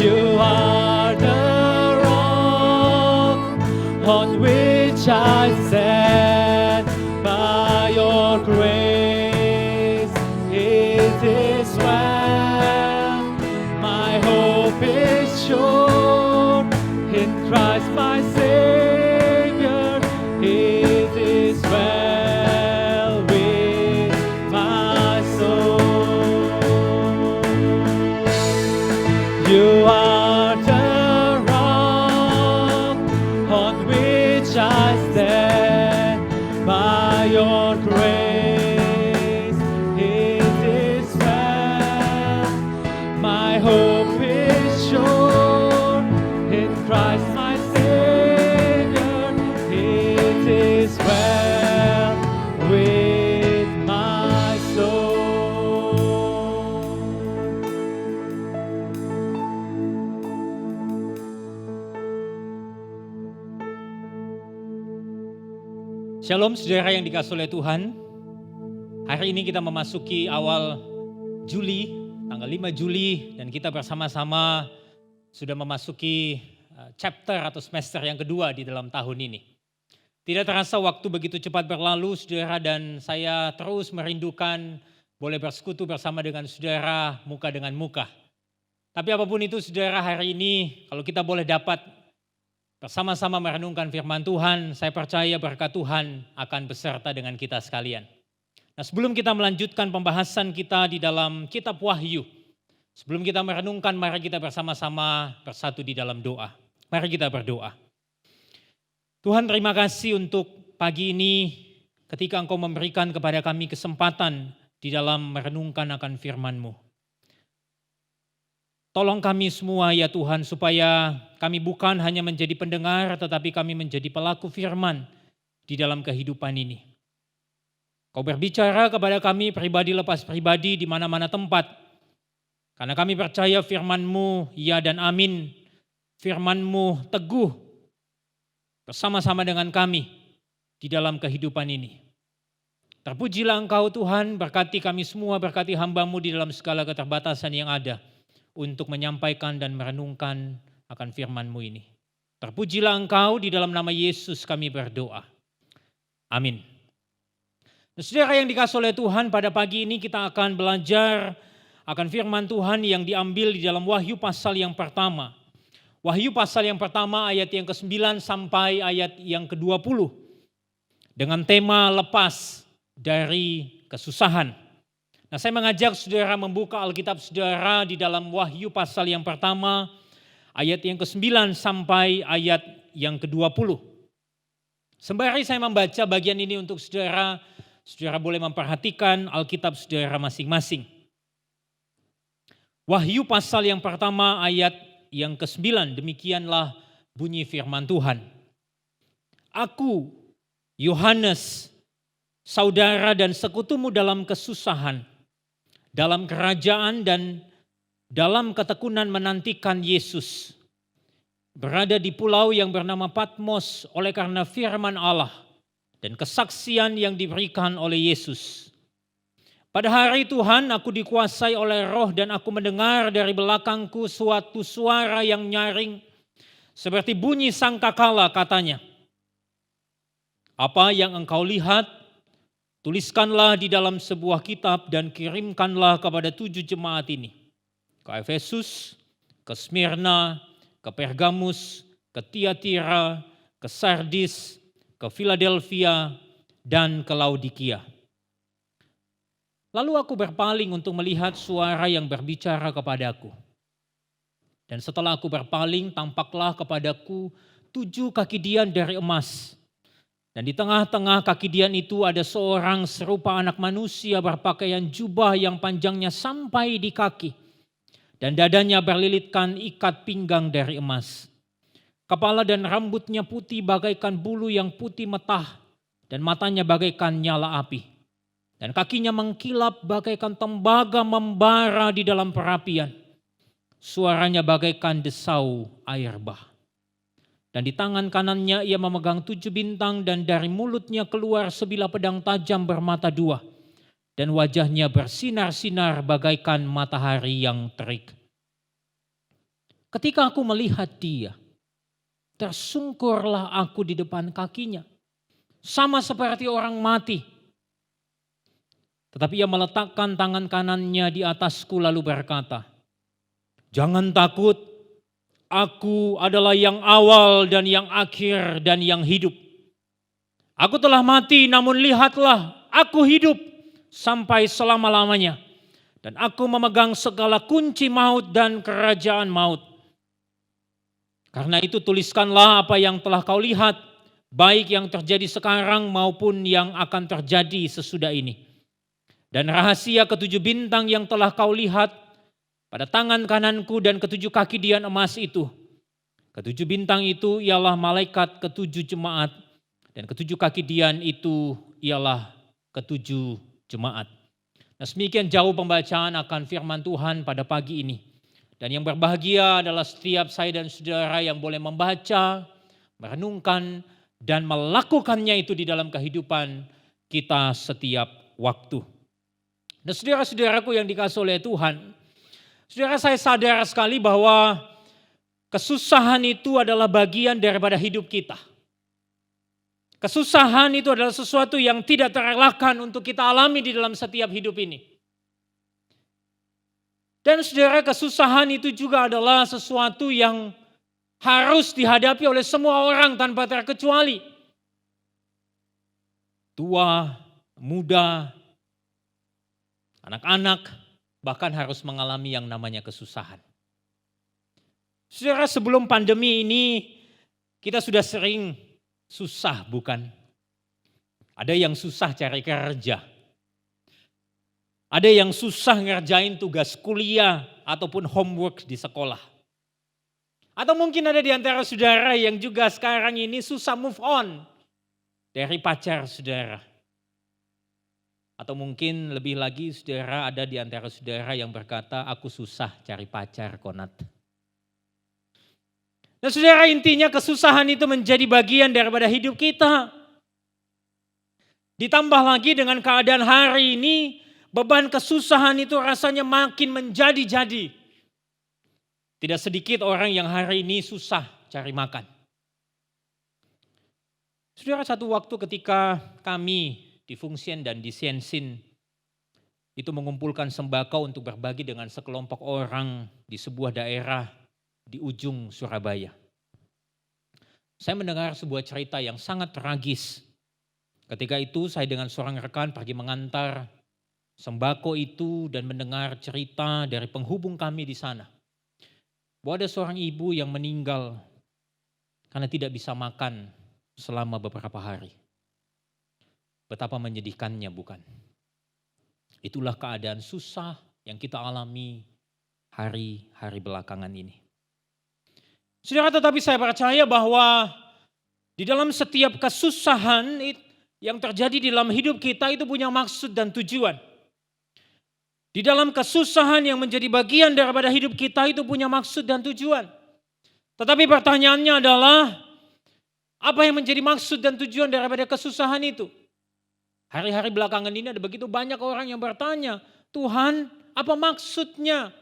You are the rock on which I stand. By your grace it is well. My hope is sure in Christ my Savior. It is well with my soul. You are the rock on which I stand. By your grace it is well. My hope is sure in Christ my Savior. It is well with my soul. Shalom saudara yang dikasihi oleh Tuhan. Hari ini kita memasuki awal Juli, tanggal 5 Juli, dan kita bersama-sama sudah memasuki chapter atau semester yang kedua di dalam tahun ini. Tidak terasa waktu begitu cepat berlalu saudara, dan saya terus merindukan boleh bersekutu bersama dengan saudara muka dengan muka. Tapi apapun itu saudara, hari ini kalau kita boleh dapat bersama-sama merenungkan firman Tuhan, saya percaya berkat Tuhan akan beserta dengan kita sekalian. Nah, sebelum kita melanjutkan pembahasan kita di dalam kitab Wahyu, sebelum kita merenungkan, mari kita bersama-sama bersatu di dalam doa. Mari kita berdoa. Tuhan, terima kasih untuk pagi ini ketika Engkau memberikan kepada kami kesempatan di dalam merenungkan akan firman-Mu. Tolong kami semua ya Tuhan, supaya kami bukan hanya menjadi pendengar, tetapi kami menjadi pelaku firman di dalam kehidupan ini. Kau berbicara kepada kami pribadi lepas pribadi di mana-mana tempat. Karena kami percaya firman-Mu ya dan amin. Firman-Mu teguh bersama-sama dengan kami di dalam kehidupan ini. Terpujilah Engkau Tuhan, berkati kami semua, berkati hamba-Mu di dalam segala keterbatasan yang ada, untuk menyampaikan dan merenungkan akan firman-Mu ini. Terpujilah Engkau, di dalam nama Yesus kami berdoa. Amin. Nah, saudara yang dikasihi oleh Tuhan, pada pagi ini kita akan belajar akan firman Tuhan yang diambil di dalam Wahyu pasal yang pertama. Wahyu pasal yang pertama ayat yang ke-9 sampai ayat yang ke-20. Dengan tema lepas dari kesusahan. Nah, saya mengajak saudara membuka Alkitab saudara di dalam Wahyu pasal yang pertama, ayat yang ke-9 sampai ayat yang ke-20. Sembari saya membaca bagian ini untuk saudara, saudara boleh memperhatikan Alkitab saudara masing-masing. Wahyu pasal yang pertama ayat yang ke-9, demikianlah bunyi firman Tuhan. Aku, Yohanes, saudara dan sekutumu dalam kesusahan, dalam kerajaan dan dalam ketekunan menantikan Yesus. Berada di pulau yang bernama Patmos oleh karena firman Allah dan kesaksian yang diberikan oleh Yesus. Pada hari Tuhan aku dikuasai oleh Roh dan aku mendengar dari belakangku suatu suara yang nyaring seperti bunyi sangkakala, katanya. Apa yang engkau lihat, tuliskanlah di dalam sebuah kitab dan kirimkanlah kepada 7 jemaat ini. Ke Efesus, ke Smyrna, ke Pergamus, ke Tiatira, ke Sardis, ke Philadelphia, dan ke Laodikia. Lalu aku berpaling untuk melihat suara yang berbicara kepadaku. Dan setelah aku berpaling, tampaklah kepadaku 7 kaki dian dari emas. Dan di tengah-tengah kaki dian itu ada seorang serupa anak manusia berpakaian jubah yang panjangnya sampai di kaki. Dan dadanya berlilitkan ikat pinggang dari emas. Kepala dan rambutnya putih bagaikan bulu yang putih metah. Dan matanya bagaikan nyala api. Dan kakinya mengkilap bagaikan tembaga membara di dalam perapian. Suaranya bagaikan desau air bah. Dan di tangan kanannya ia memegang 7 bintang dan dari mulutnya keluar sebilah pedang tajam bermata 2. dan wajahnya bersinar-sinar bagaikan matahari yang terik. Ketika aku melihat dia, tersungkurlah aku di depan kakinya, sama seperti orang mati. Tetapi ia meletakkan tangan kanannya di atasku lalu berkata, "Jangan takut, aku adalah yang awal dan yang akhir dan yang hidup. Aku telah mati, namun lihatlah, aku hidup sampai selama-lamanya. Dan aku memegang segala kunci maut dan kerajaan maut. Karena itu tuliskanlah apa yang telah kau lihat, baik yang terjadi sekarang maupun yang akan terjadi sesudah ini. Dan rahasia ketujuh bintang yang telah kau lihat pada tangan kananku dan ketujuh kaki dian emas itu. Ketujuh bintang itu ialah malaikat ketujuh jemaat, dan ketujuh kaki dian itu ialah ketujuh jemaat." Nah, semikian jauh pembacaan akan firman Tuhan pada pagi ini. Dan yang berbahagia adalah setiap saya dan saudara yang boleh membaca, merenungkan, dan melakukannya itu di dalam kehidupan kita setiap waktu. Nah, saudara-saudaraku yang dikasihi oleh Tuhan, saudara, saya sadar sekali bahwa kesusahan itu adalah bagian daripada hidup kita. Kesusahan itu adalah sesuatu yang tidak terelakkan untuk kita alami di dalam setiap hidup ini. Dan saudara, kesusahan itu juga adalah sesuatu yang harus dihadapi oleh semua orang tanpa terkecuali. Tua, muda, anak-anak, bahkan harus mengalami yang namanya kesusahan. Saudara, sebelum pandemi ini kita sudah sering susah, bukan? Ada yang susah cari kerja. Ada yang susah ngerjain tugas kuliah ataupun homework di sekolah. Atau mungkin ada di antara saudara yang juga sekarang ini susah move on dari pacar saudara. Atau mungkin lebih lagi saudara ada di antara saudara yang berkata, "Aku susah cari pacar, Konat." Nah, saudara, intinya kesusahan itu menjadi bagian daripada hidup kita. Ditambah lagi dengan keadaan hari ini, beban kesusahan itu rasanya makin menjadi-jadi. Tidak sedikit orang yang hari ini susah cari makan. Saudara, satu waktu ketika kami di Fungsian dan di Siensin itu mengumpulkan sembako untuk berbagi dengan sekelompok orang di sebuah daerah di ujung Surabaya. Saya mendengar sebuah cerita yang sangat tragis. Ketika itu saya dengan seorang rekan pergi mengantar sembako itu dan mendengar cerita dari penghubung kami di sana. Bahwa ada seorang ibu yang meninggal karena tidak bisa makan selama beberapa hari. Betapa menyedihkannya, bukan? Itulah keadaan susah yang kita alami hari-hari belakangan ini. Saudara, tetapi saya percaya bahwa di dalam setiap kesusahan yang terjadi di dalam hidup kita itu punya maksud dan tujuan. Di dalam kesusahan yang menjadi bagian daripada hidup kita itu punya maksud dan tujuan. Tetapi pertanyaannya adalah, apa yang menjadi maksud dan tujuan daripada kesusahan itu? Hari-hari belakangan ini ada begitu banyak orang yang bertanya, "Tuhan, apa maksudnya?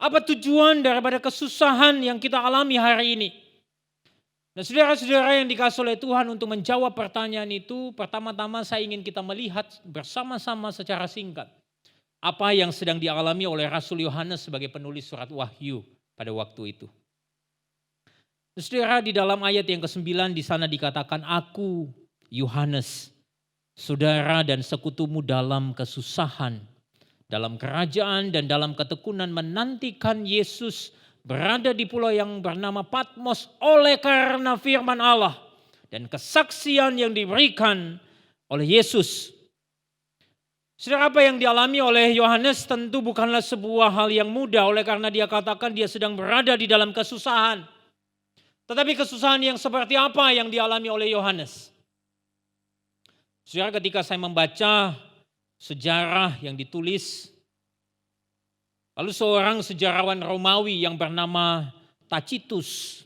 Apa tujuan daripada kesusahan yang kita alami hari ini?" Nah, saudara-saudara yang dikasihi oleh Tuhan, untuk menjawab pertanyaan itu, pertama-tama saya ingin kita melihat bersama-sama secara singkat apa yang sedang dialami oleh Rasul Yohanes sebagai penulis surat Wahyu pada waktu itu. Saudara, di dalam ayat yang ke-9 di sana dikatakan, "Aku, Yohanes, saudara dan sekutumu dalam kesusahan, dalam kerajaan dan dalam ketekunan menantikan Yesus berada di pulau yang bernama Patmos oleh karena firman Allah dan kesaksian yang diberikan oleh Yesus." Saudara, apa yang dialami oleh Yohanes tentu bukanlah sebuah hal yang mudah, oleh karena dia katakan dia sedang berada di dalam kesusahan. Tetapi kesusahan yang seperti apa yang dialami oleh Yohanes? Saudara, ketika saya membaca sejarah yang ditulis, lalu seorang sejarawan Romawi yang bernama Tacitus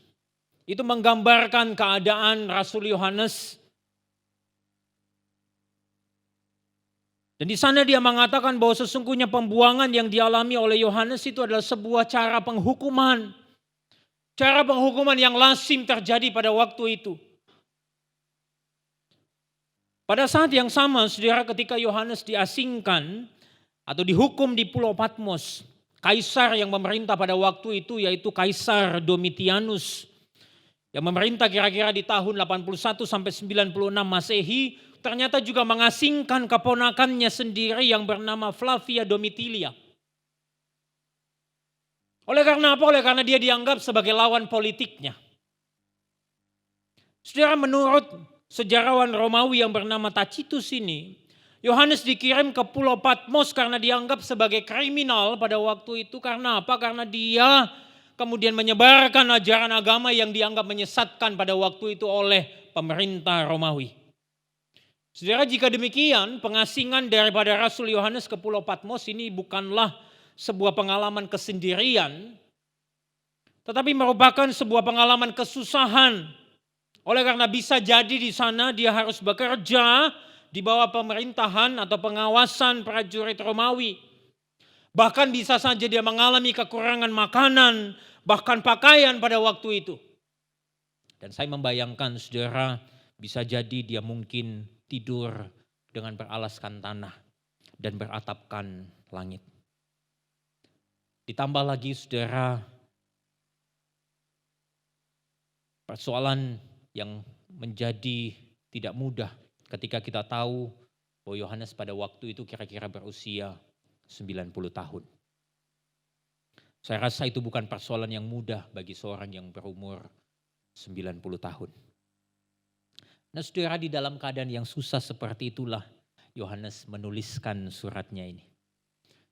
itu menggambarkan keadaan Rasul Yohanes Dan di sana dia mengatakan bahwa sesungguhnya pembuangan yang dialami oleh Yohanes itu adalah sebuah cara penghukuman. Cara penghukuman yang lazim terjadi pada waktu itu. Pada saat yang sama, saudara, ketika Yohanes diasingkan atau dihukum di Pulau Patmos, kaisar yang memerintah pada waktu itu yaitu Kaisar Domitianus yang memerintah kira-kira di tahun 81 sampai 96 Masehi, ternyata juga mengasingkan keponakannya sendiri yang bernama Flavia Domitilia. Oleh karena apa? Oleh karena dia dianggap sebagai lawan politiknya. Saudara, menurut sejarawan Romawi yang bernama Tacitus ini, Yohanes dikirim ke Pulau Patmos karena dianggap sebagai kriminal pada waktu itu. Karena apa? Karena dia kemudian menyebarkan ajaran agama yang dianggap menyesatkan pada waktu itu oleh pemerintah Romawi. Saudara, jika demikian, pengasingan daripada Rasul Yohanes ke Pulau Patmos ini bukanlah sebuah pengalaman kesendirian, tetapi merupakan sebuah pengalaman kesusahan. Oleh karena bisa jadi di sana dia harus bekerja di bawah pemerintahan atau pengawasan prajurit Romawi. Bahkan bisa saja dia mengalami kekurangan makanan, bahkan pakaian pada waktu itu. Dan saya membayangkan, saudara, bisa jadi dia mungkin tidur dengan beralaskan tanah dan beratapkan langit. Ditambah lagi, saudara, persoalan yang menjadi tidak mudah ketika kita tahu bahwa Yohanes pada waktu itu kira-kira berusia 90 tahun. Saya rasa itu bukan persoalan yang mudah bagi seorang yang berumur 90 tahun. Nah, saudara, di dalam keadaan yang susah seperti itulah Yohanes menuliskan suratnya ini.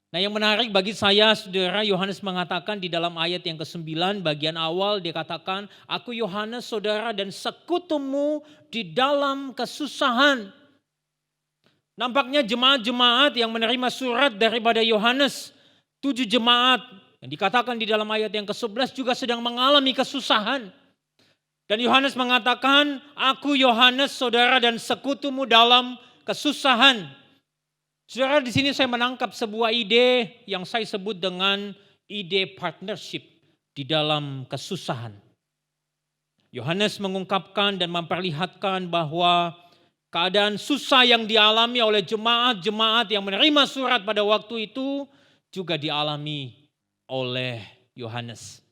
Nah, yang menarik bagi saya, saudara, Yohanes mengatakan di dalam ayat yang ke-9 bagian awal dia katakan, "Aku Yohanes, saudara dan sekutumu di dalam kesusahan." Nampaknya jemaat-jemaat yang menerima surat daripada Yohanes, 7 jemaat yang dikatakan di dalam ayat yang ke-11 juga sedang mengalami kesusahan. Dan Yohanes mengatakan, "Aku Yohanes, saudara dan sekutumu dalam kesusahan." Saudara, di sini saya menangkap sebuah ide yang saya sebut dengan ide partnership di dalam kesusahan. Yohanes mengungkapkan dan memperlihatkan bahwa keadaan susah yang dialami oleh jemaat-jemaat yang menerima surat pada waktu itu juga dialami oleh Yohanes.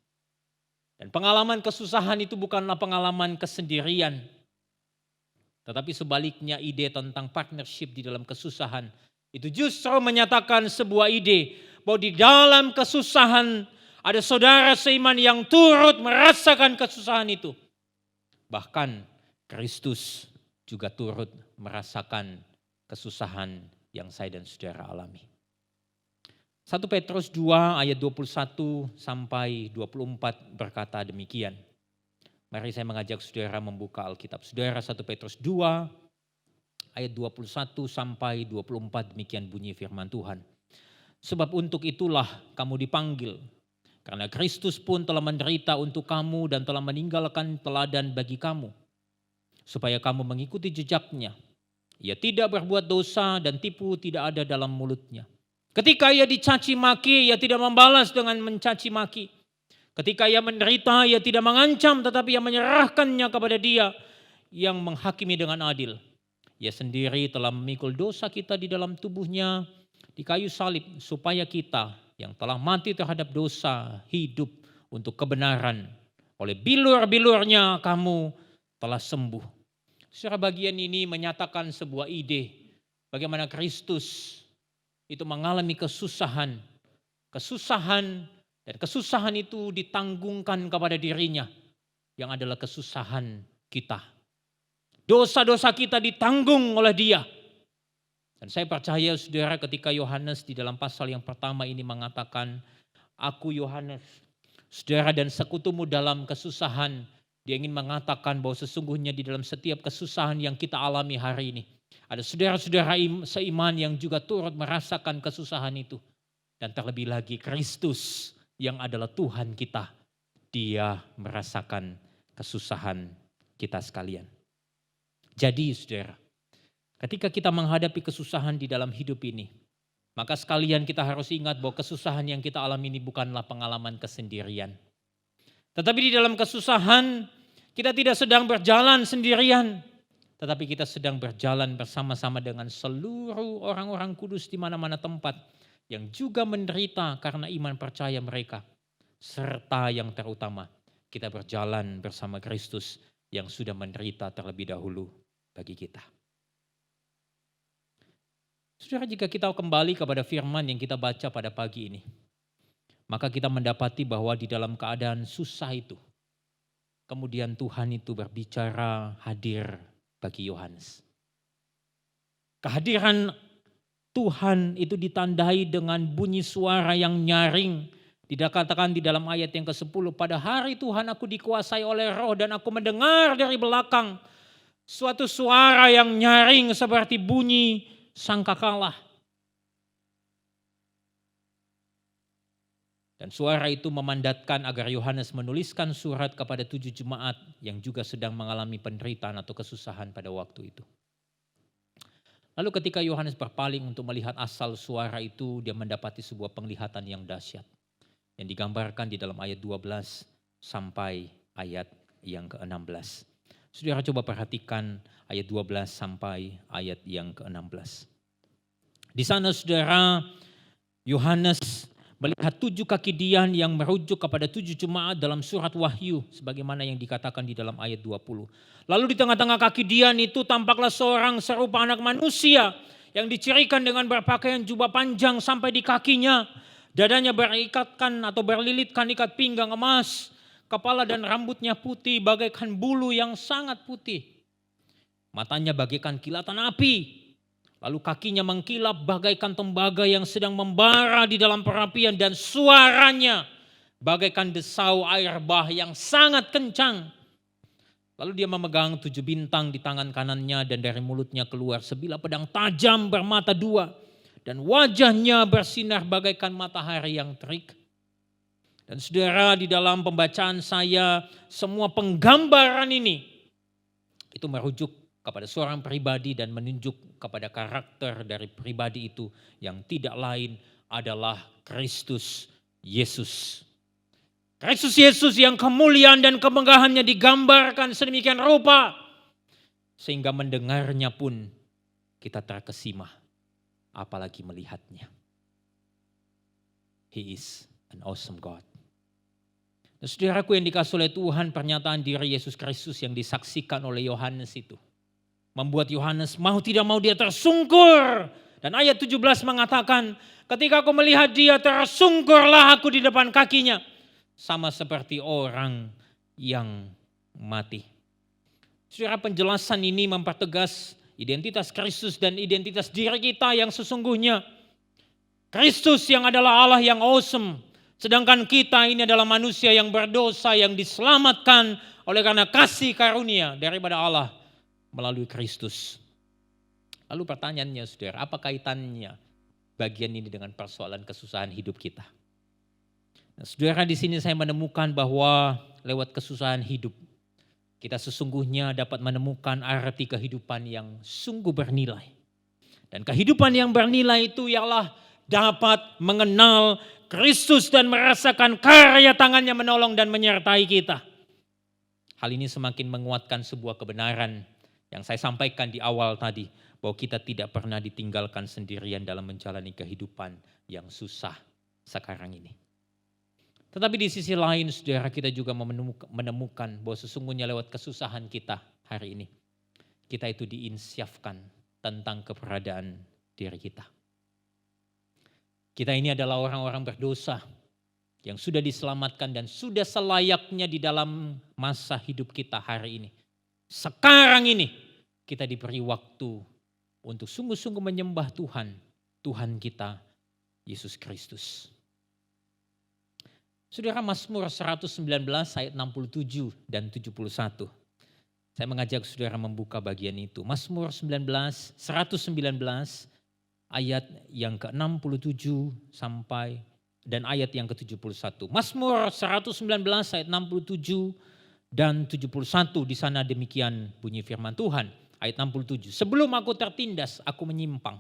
Dan pengalaman kesusahan itu bukanlah pengalaman kesendirian. Tetapi sebaliknya ide tentang partnership di dalam kesusahan itu justru menyatakan sebuah ide bahwa di dalam kesusahan ada saudara seiman yang turut merasakan kesusahan itu. Bahkan Kristus juga turut merasakan kesusahan yang saya dan saudara alami. 1 Petrus 2 ayat 21 sampai 24 berkata demikian. Mari saya mengajak saudara membuka Alkitab. Saudara, 1 Petrus 2 ayat 21 sampai 24 demikian bunyi firman Tuhan. "Sebab untuk itulah kamu dipanggil, karena Kristus pun telah menderita untuk kamu dan telah meninggalkan teladan bagi kamu, supaya kamu mengikuti jejaknya. Ia tidak berbuat dosa dan tipu tidak ada dalam mulutnya. Ketika ia dicaci maki, ia tidak membalas dengan mencaci maki. Ketika ia menderita, ia tidak mengancam tetapi ia menyerahkannya kepada Dia yang menghakimi dengan adil. Ia sendiri telah memikul dosa kita di dalam tubuhnya di kayu salib, supaya kita yang telah mati terhadap dosa hidup untuk kebenaran. Oleh bilur-bilurnya kamu telah sembuh." Secara bagian ini menyatakan sebuah ide bagaimana Kristus itu mengalami kesusahan. Dan kesusahan itu ditanggungkan kepada dirinya yang adalah kesusahan kita. Dosa-dosa kita ditanggung oleh Dia. Dan saya percaya, saudara, ketika Yohanes di dalam pasal yang pertama ini mengatakan, "Aku Yohanes, saudara dan sekutumu dalam kesusahan." Dia ingin mengatakan bahwa sesungguhnya di dalam setiap kesusahan yang kita alami hari ini, ada saudara-saudara seiman yang juga turut merasakan kesusahan itu. Dan terlebih lagi Kristus yang adalah Tuhan kita, Dia merasakan kesusahan kita sekalian. Jadi saudara, Ketika kita menghadapi kesusahan di dalam hidup ini, maka sekalian kita harus ingat bahwa kesusahan yang kita alami ini bukanlah pengalaman kesendirian. Tetapi di dalam kesusahan kita tidak sedang berjalan sendirian, tetapi kita sedang berjalan bersama-sama dengan seluruh orang-orang kudus di mana-mana tempat yang juga menderita karena iman percaya mereka. Serta yang terutama, kita berjalan bersama Kristus yang sudah menderita terlebih dahulu bagi kita. Saudara, jika kita kembali kepada firman yang kita baca pada pagi ini, maka kita mendapati bahwa di dalam keadaan susah itu, kemudian Tuhan itu berbicara hadir bagi Yohanes. Kehadiran Tuhan itu ditandai dengan bunyi suara yang nyaring. Dikatakan di dalam ayat yang ke-10, pada hari Tuhan aku dikuasai oleh roh dan aku mendengar dari belakang suatu suara yang nyaring seperti bunyi sangkakala. Dan suara itu memandatkan agar Yohanes menuliskan surat kepada 7 jemaat yang juga sedang mengalami penderitaan atau kesusahan pada waktu itu. Lalu ketika Yohanes berpaling untuk melihat asal suara itu, dia mendapati sebuah penglihatan yang dahsyat. Yang digambarkan di dalam ayat 12 sampai ayat yang ke-16. Saudara coba perhatikan ayat 12 sampai ayat yang ke-16. Di sana saudara, Yohanes melihat 7 kaki dian yang merujuk kepada 7 jemaat dalam surat Wahyu sebagaimana yang dikatakan di dalam ayat 20. Lalu di tengah-tengah kaki dian itu tampaklah seorang serupa anak manusia yang dicirikan dengan berpakaian jubah panjang sampai di kakinya. Dadanya berikatkan atau berlilitkan ikat pinggang emas. Kepala dan rambutnya putih bagaikan bulu yang sangat putih. Matanya bagaikan kilatan api. Lalu kakinya mengkilap bagaikan tembaga yang sedang membara di dalam perapian. Dan suaranya bagaikan desau air bah yang sangat kencang. Lalu dia memegang 7 bintang di tangan kanannya dan dari mulutnya keluar sebilah pedang tajam bermata 2. Dan wajahnya bersinar bagaikan matahari yang terik. Dan saudara, di dalam pembacaan saya, semua penggambaran ini itu merujuk kepada seorang pribadi dan menunjuk kepada karakter dari pribadi itu yang tidak lain adalah Kristus Yesus. Kristus Yesus yang kemuliaan dan kemegahannya digambarkan sedemikian rupa sehingga mendengarnya pun kita terkesima, apalagi melihatnya. He is an awesome God. Nah, saudaraku yang dikasih oleh Tuhan, pernyataan diri Yesus Kristus yang disaksikan oleh Yohanes itu membuat Yohanes mau tidak mau dia tersungkur. Dan ayat 17 mengatakan, ketika aku melihat dia tersungkurlah aku di depan kakinya. Sama seperti orang yang mati. Saudara, penjelasan ini mempertegas identitas Kristus dan identitas diri kita yang sesungguhnya. Kristus yang adalah Allah yang awesome. Sedangkan kita ini adalah manusia yang berdosa yang diselamatkan oleh karena kasih karunia daripada Allah melalui Kristus. Lalu pertanyaannya saudara, apa kaitannya bagian ini dengan persoalan kesusahan hidup kita? Nah, saudara, di sini saya menemukan bahwa lewat kesusahan hidup kita sesungguhnya dapat menemukan arti kehidupan yang sungguh bernilai. Dan kehidupan yang bernilai itu ialah dapat mengenal Kristus dan merasakan karya tangannya menolong dan menyertai kita. Hal ini semakin menguatkan sebuah kebenaran yang saya sampaikan di awal tadi, bahwa kita tidak pernah ditinggalkan sendirian dalam menjalani kehidupan yang susah sekarang ini. Tetapi di sisi lain saudara, kita juga menemukan bahwa sesungguhnya lewat kesusahan kita hari ini, kita itu diinsyafkan tentang keberadaan diri kita. Kita ini adalah orang-orang berdosa yang sudah diselamatkan dan sudah selayaknya di dalam masa hidup kita hari ini. Sekarang ini kita diberi waktu untuk sungguh-sungguh menyembah Tuhan, Tuhan kita, Yesus Kristus. Saudara, Mazmur 119 ayat 67 dan 71. Saya mengajak saudara membuka bagian itu. Mazmur 119 ayat yang ke-67 sampai dan ayat yang ke-71. Mazmur 119 ayat 67 dan 71, di sana demikian bunyi firman Tuhan. Ayat 67. Sebelum aku tertindas, aku menyimpang.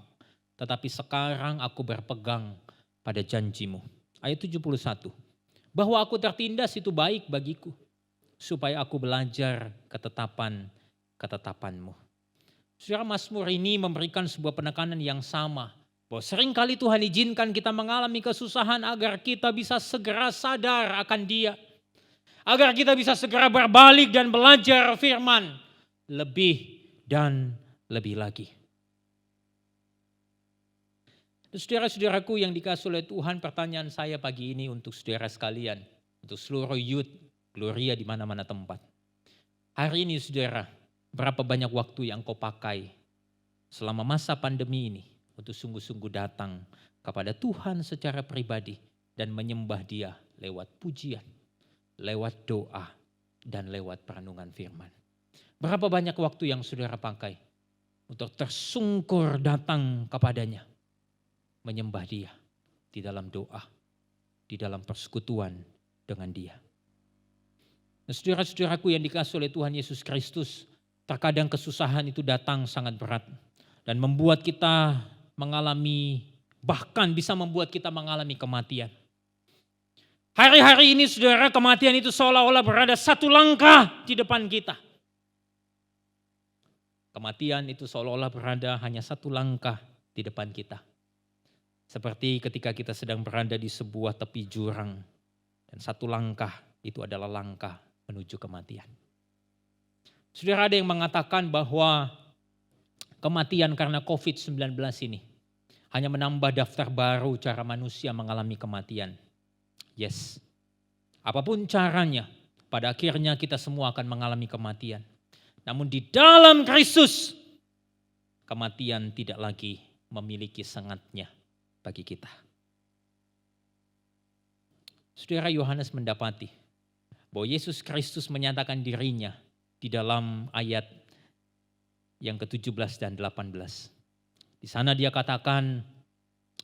Tetapi sekarang aku berpegang pada janjimu. Ayat 71. Bahwa aku tertindas itu baik bagiku. Supaya aku belajar ketetapanmu. Saudara, Mazmur ini memberikan sebuah penekanan yang sama. Bahwa seringkali Tuhan izinkan kita mengalami kesusahan agar kita bisa segera sadar akan Dia. Agar kita bisa segera berbalik dan belajar firman. Lebih dan lebih lagi. Saudara-saudaraku yang dikasihi oleh Tuhan, pertanyaan saya pagi ini untuk saudara sekalian. Untuk seluruh youth Gloria di mana-mana tempat. Hari ini saudara, berapa banyak waktu yang kau pakai selama masa pandemi ini untuk sungguh-sungguh datang kepada Tuhan secara pribadi dan menyembah Dia lewat pujian, lewat doa, dan lewat perenungan firman. Berapa banyak waktu yang saudara pakai untuk tersungkur datang kepadanya, menyembah Dia di dalam doa, di dalam persekutuan dengan Dia. Nah, saudara-saudaraku yang dikasihi oleh Tuhan Yesus Kristus, terkadang kesusahan itu datang sangat berat dan membuat kita mengalami, bahkan bisa membuat kita mengalami kematian. Hari-hari ini saudara, kematian itu seolah-olah berada satu langkah di depan kita. Kematian itu seolah-olah berada hanya satu langkah di depan kita. Seperti ketika kita sedang berada di sebuah tepi jurang. Dan satu langkah itu adalah langkah menuju kematian. Saudara, ada yang mengatakan bahwa kematian karena COVID-19 ini hanya menambah daftar baru cara manusia mengalami kematian. Yes, apapun caranya, pada akhirnya kita semua akan mengalami kematian. Namun di dalam Kristus, kematian tidak lagi memiliki sengatnya bagi kita. Saudara, Yohanes mendapati bahwa Yesus Kristus menyatakan dirinya di dalam ayat yang ke-17 dan 18. Di sana dia katakan,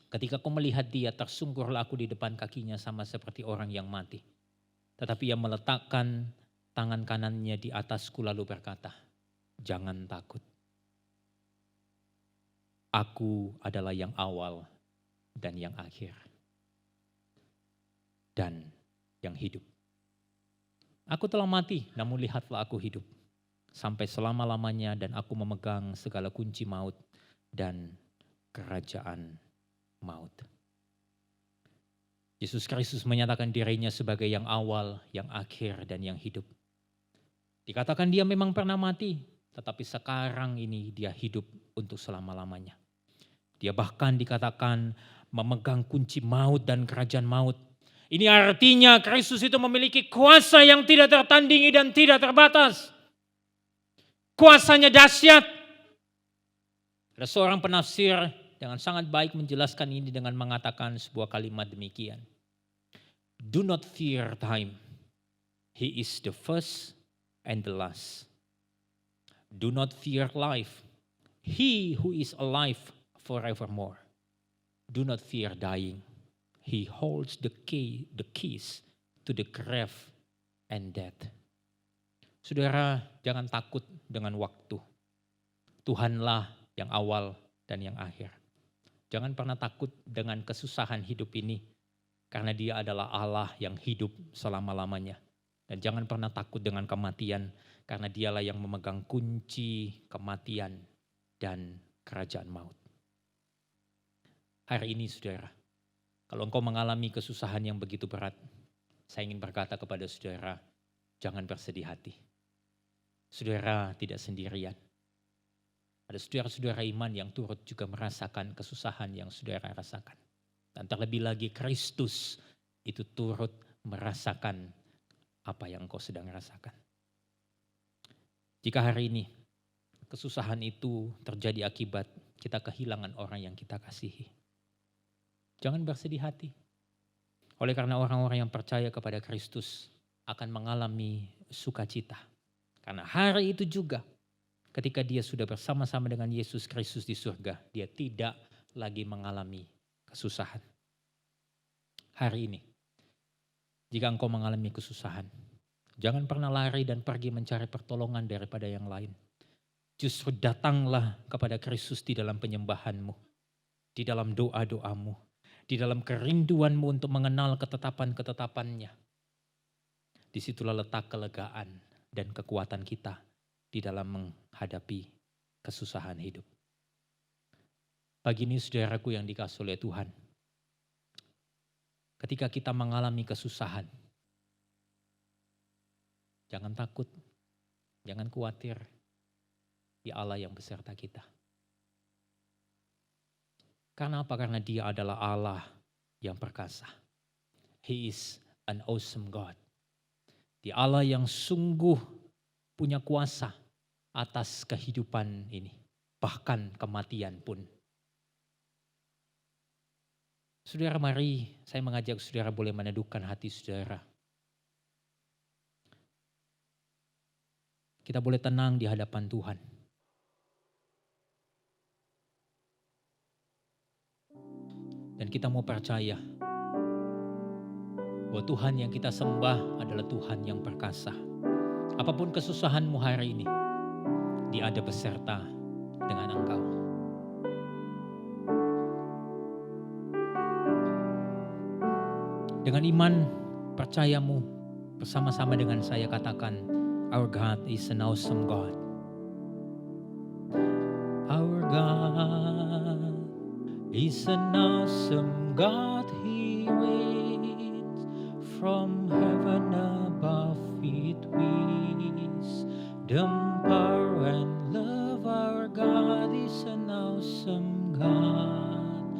ketika kau melihat Dia, tersungkurlah aku di depan kakinya sama seperti orang yang mati. Tetapi ia meletakkan tangan kanannya di atasku lalu berkata, jangan takut. Aku adalah yang awal dan yang akhir. Dan yang hidup. Aku telah mati, namun lihatlah aku hidup. Sampai selama-lamanya dan aku memegang segala kunci maut dan kerajaan maut. Yesus Kristus menyatakan dirinya sebagai yang awal, yang akhir, dan yang hidup. Dikatakan Dia memang pernah mati, tetapi sekarang ini Dia hidup untuk selama-lamanya. Dia bahkan dikatakan memegang kunci maut dan kerajaan maut. Ini artinya Kristus itu memiliki kuasa yang tidak tertandingi dan tidak terbatas. Kuasanya dahsyat. Ada seorang penafsir dengan sangat baik menjelaskan ini dengan mengatakan sebuah kalimat demikian. Do not fear time. He is the first and the last. Do not fear life. He who is alive forevermore. Do not fear dying. He holds the keys to the grave and death. Saudara, jangan takut dengan waktu. Tuhanlah yang awal dan yang akhir. Jangan pernah takut dengan kesusahan hidup ini, karena Dia adalah Allah yang hidup selama-lamanya. Dan jangan pernah takut dengan kematian, karena Dialah yang memegang kunci kematian dan kerajaan maut. Hari ini saudara, kalau engkau mengalami kesusahan yang begitu berat, saya ingin berkata kepada saudara, jangan bersedih hati. Saudara tidak sendirian. Ada saudara-saudara iman yang turut juga merasakan kesusahan yang saudara rasakan. Dan terlebih lagi Kristus itu turut merasakan apa yang kau sedang rasakan. Jika hari ini kesusahan itu terjadi akibat kita kehilangan orang yang kita kasihi, jangan bersedih hati. Oleh karena orang-orang yang percaya kepada Kristus akan mengalami sukacita. Karena hari itu juga ketika dia sudah bersama-sama dengan Yesus Kristus di surga, dia tidak lagi mengalami kesusahan. Hari ini, jika engkau mengalami kesusahan, jangan pernah lari dan pergi mencari pertolongan daripada yang lain. Justru datanglah kepada Kristus di dalam penyembahanmu, di dalam doa-doamu, di dalam kerinduanmu untuk mengenal ketetapan-ketetapannya. Disitulah letak kelegaan dan kekuatan kita di dalam menghadapi kesusahan hidup. Pagi ini saudaraku yang dikasihi oleh Tuhan, ketika kita mengalami kesusahan, jangan takut, jangan khawatir, di Allah yang beserta kita. Karena apa? Karena Dia adalah Allah yang perkasa. He is an awesome God. Dia Allah yang sungguh punya kuasa atas kehidupan ini. Bahkan kematian pun. Saudara, mari saya mengajak saudara boleh meneduhkan hati saudara. Kita boleh tenang di hadapan Tuhan. Dan kita mau percaya bahwa Tuhan yang kita sembah adalah Tuhan yang perkasa. Apapun kesusahanmu hari ini, Dia ada beserta dengan engkau. Dengan iman, percayamu bersama-sama dengan saya katakan, our God is an awesome God. Our God is an awesome God. He reigns from heaven above with wisdom, power and love. Our God is an awesome God.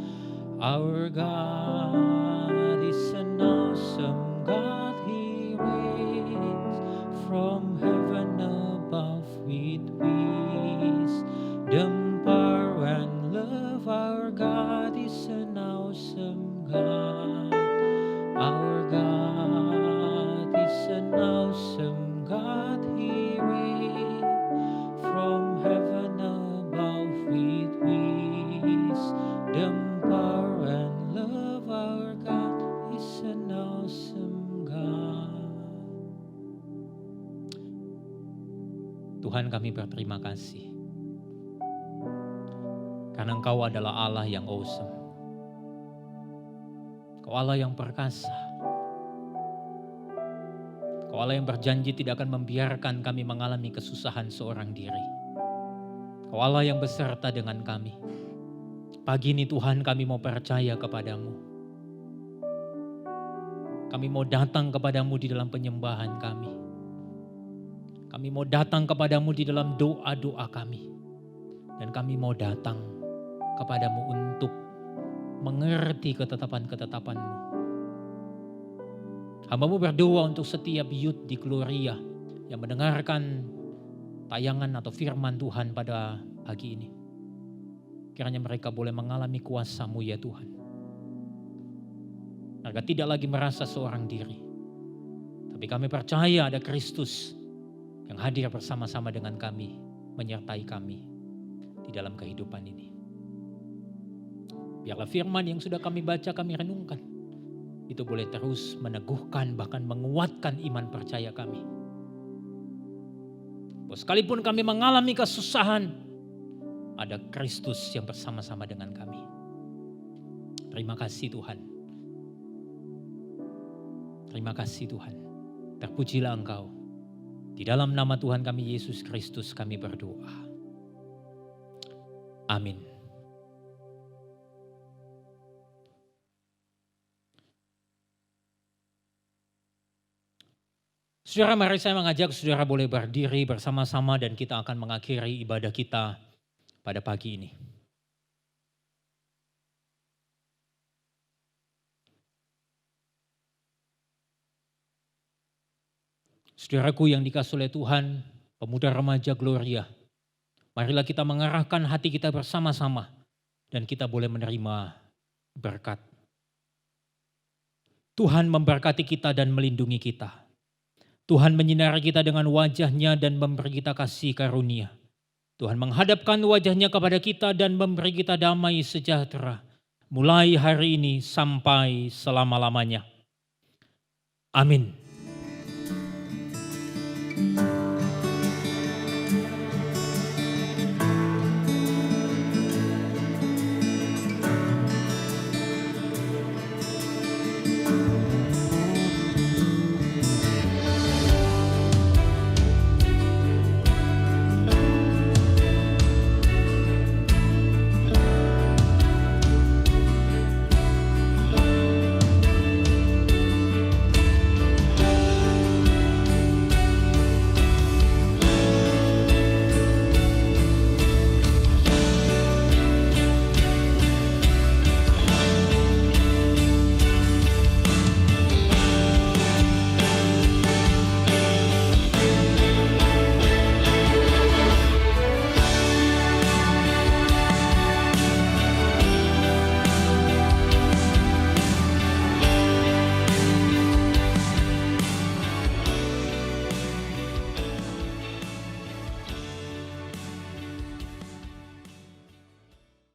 Our God is an awesome God. He reigns from heaven above with wisdom, power and love. Our God is an awesome God. Our God is an awesome God. He reigns from heaven above with wisdom, power and love. Our God is an awesome God. Tuhan, kami berterima kasih karena Engkau adalah Allah yang awesome. Engkau Allah yang perkasa. Engkau Allah yang berjanji tidak akan membiarkan kami mengalami kesusahan seorang diri. Engkau Allah yang beserta dengan kami. Pagi ini Tuhan, kami mau percaya kepadamu. Kami mau datang kepadamu di dalam penyembahan kami. Kami mau datang kepadamu di dalam doa-doa kami. Dan kami mau datang kepadamu untuk mengerti ketetapan-ketetapanmu. Hamba-Mu berdoa untuk setiap youth di Gloria yang mendengarkan tayangan atau firman Tuhan pada pagi ini. Kiranya mereka boleh mengalami kuasa-Mu ya Tuhan. Mereka tidak lagi merasa seorang diri. Tapi kami percaya ada Kristus yang hadir bersama-sama dengan kami, menyertai kami di dalam kehidupan ini. Biarlah firman yang sudah kami baca, kami renungkan, itu boleh terus meneguhkan bahkan menguatkan iman percaya kami. Bahwa sekalipun kami mengalami kesusahan, ada Kristus yang bersama-sama dengan kami. Terima kasih Tuhan. Terima kasih Tuhan. Terpujilah Engkau. Di dalam nama Tuhan kami Yesus Kristus kami berdoa. Amin. Saudara, mari saya mengajak saudara boleh berdiri bersama-sama dan kita akan mengakhiri ibadah kita pada pagi ini. Saudaraku yang dikasihi oleh Tuhan, pemuda remaja Gloria, marilah kita mengarahkan hati kita bersama-sama dan kita boleh menerima berkat. Tuhan memberkati kita dan melindungi kita. Tuhan menyinari kita dengan wajah-Nya dan memberi kita kasih karunia. Tuhan menghadapkan wajah-Nya kepada kita dan memberi kita damai sejahtera. Mulai hari ini sampai selama-lamanya. Amin.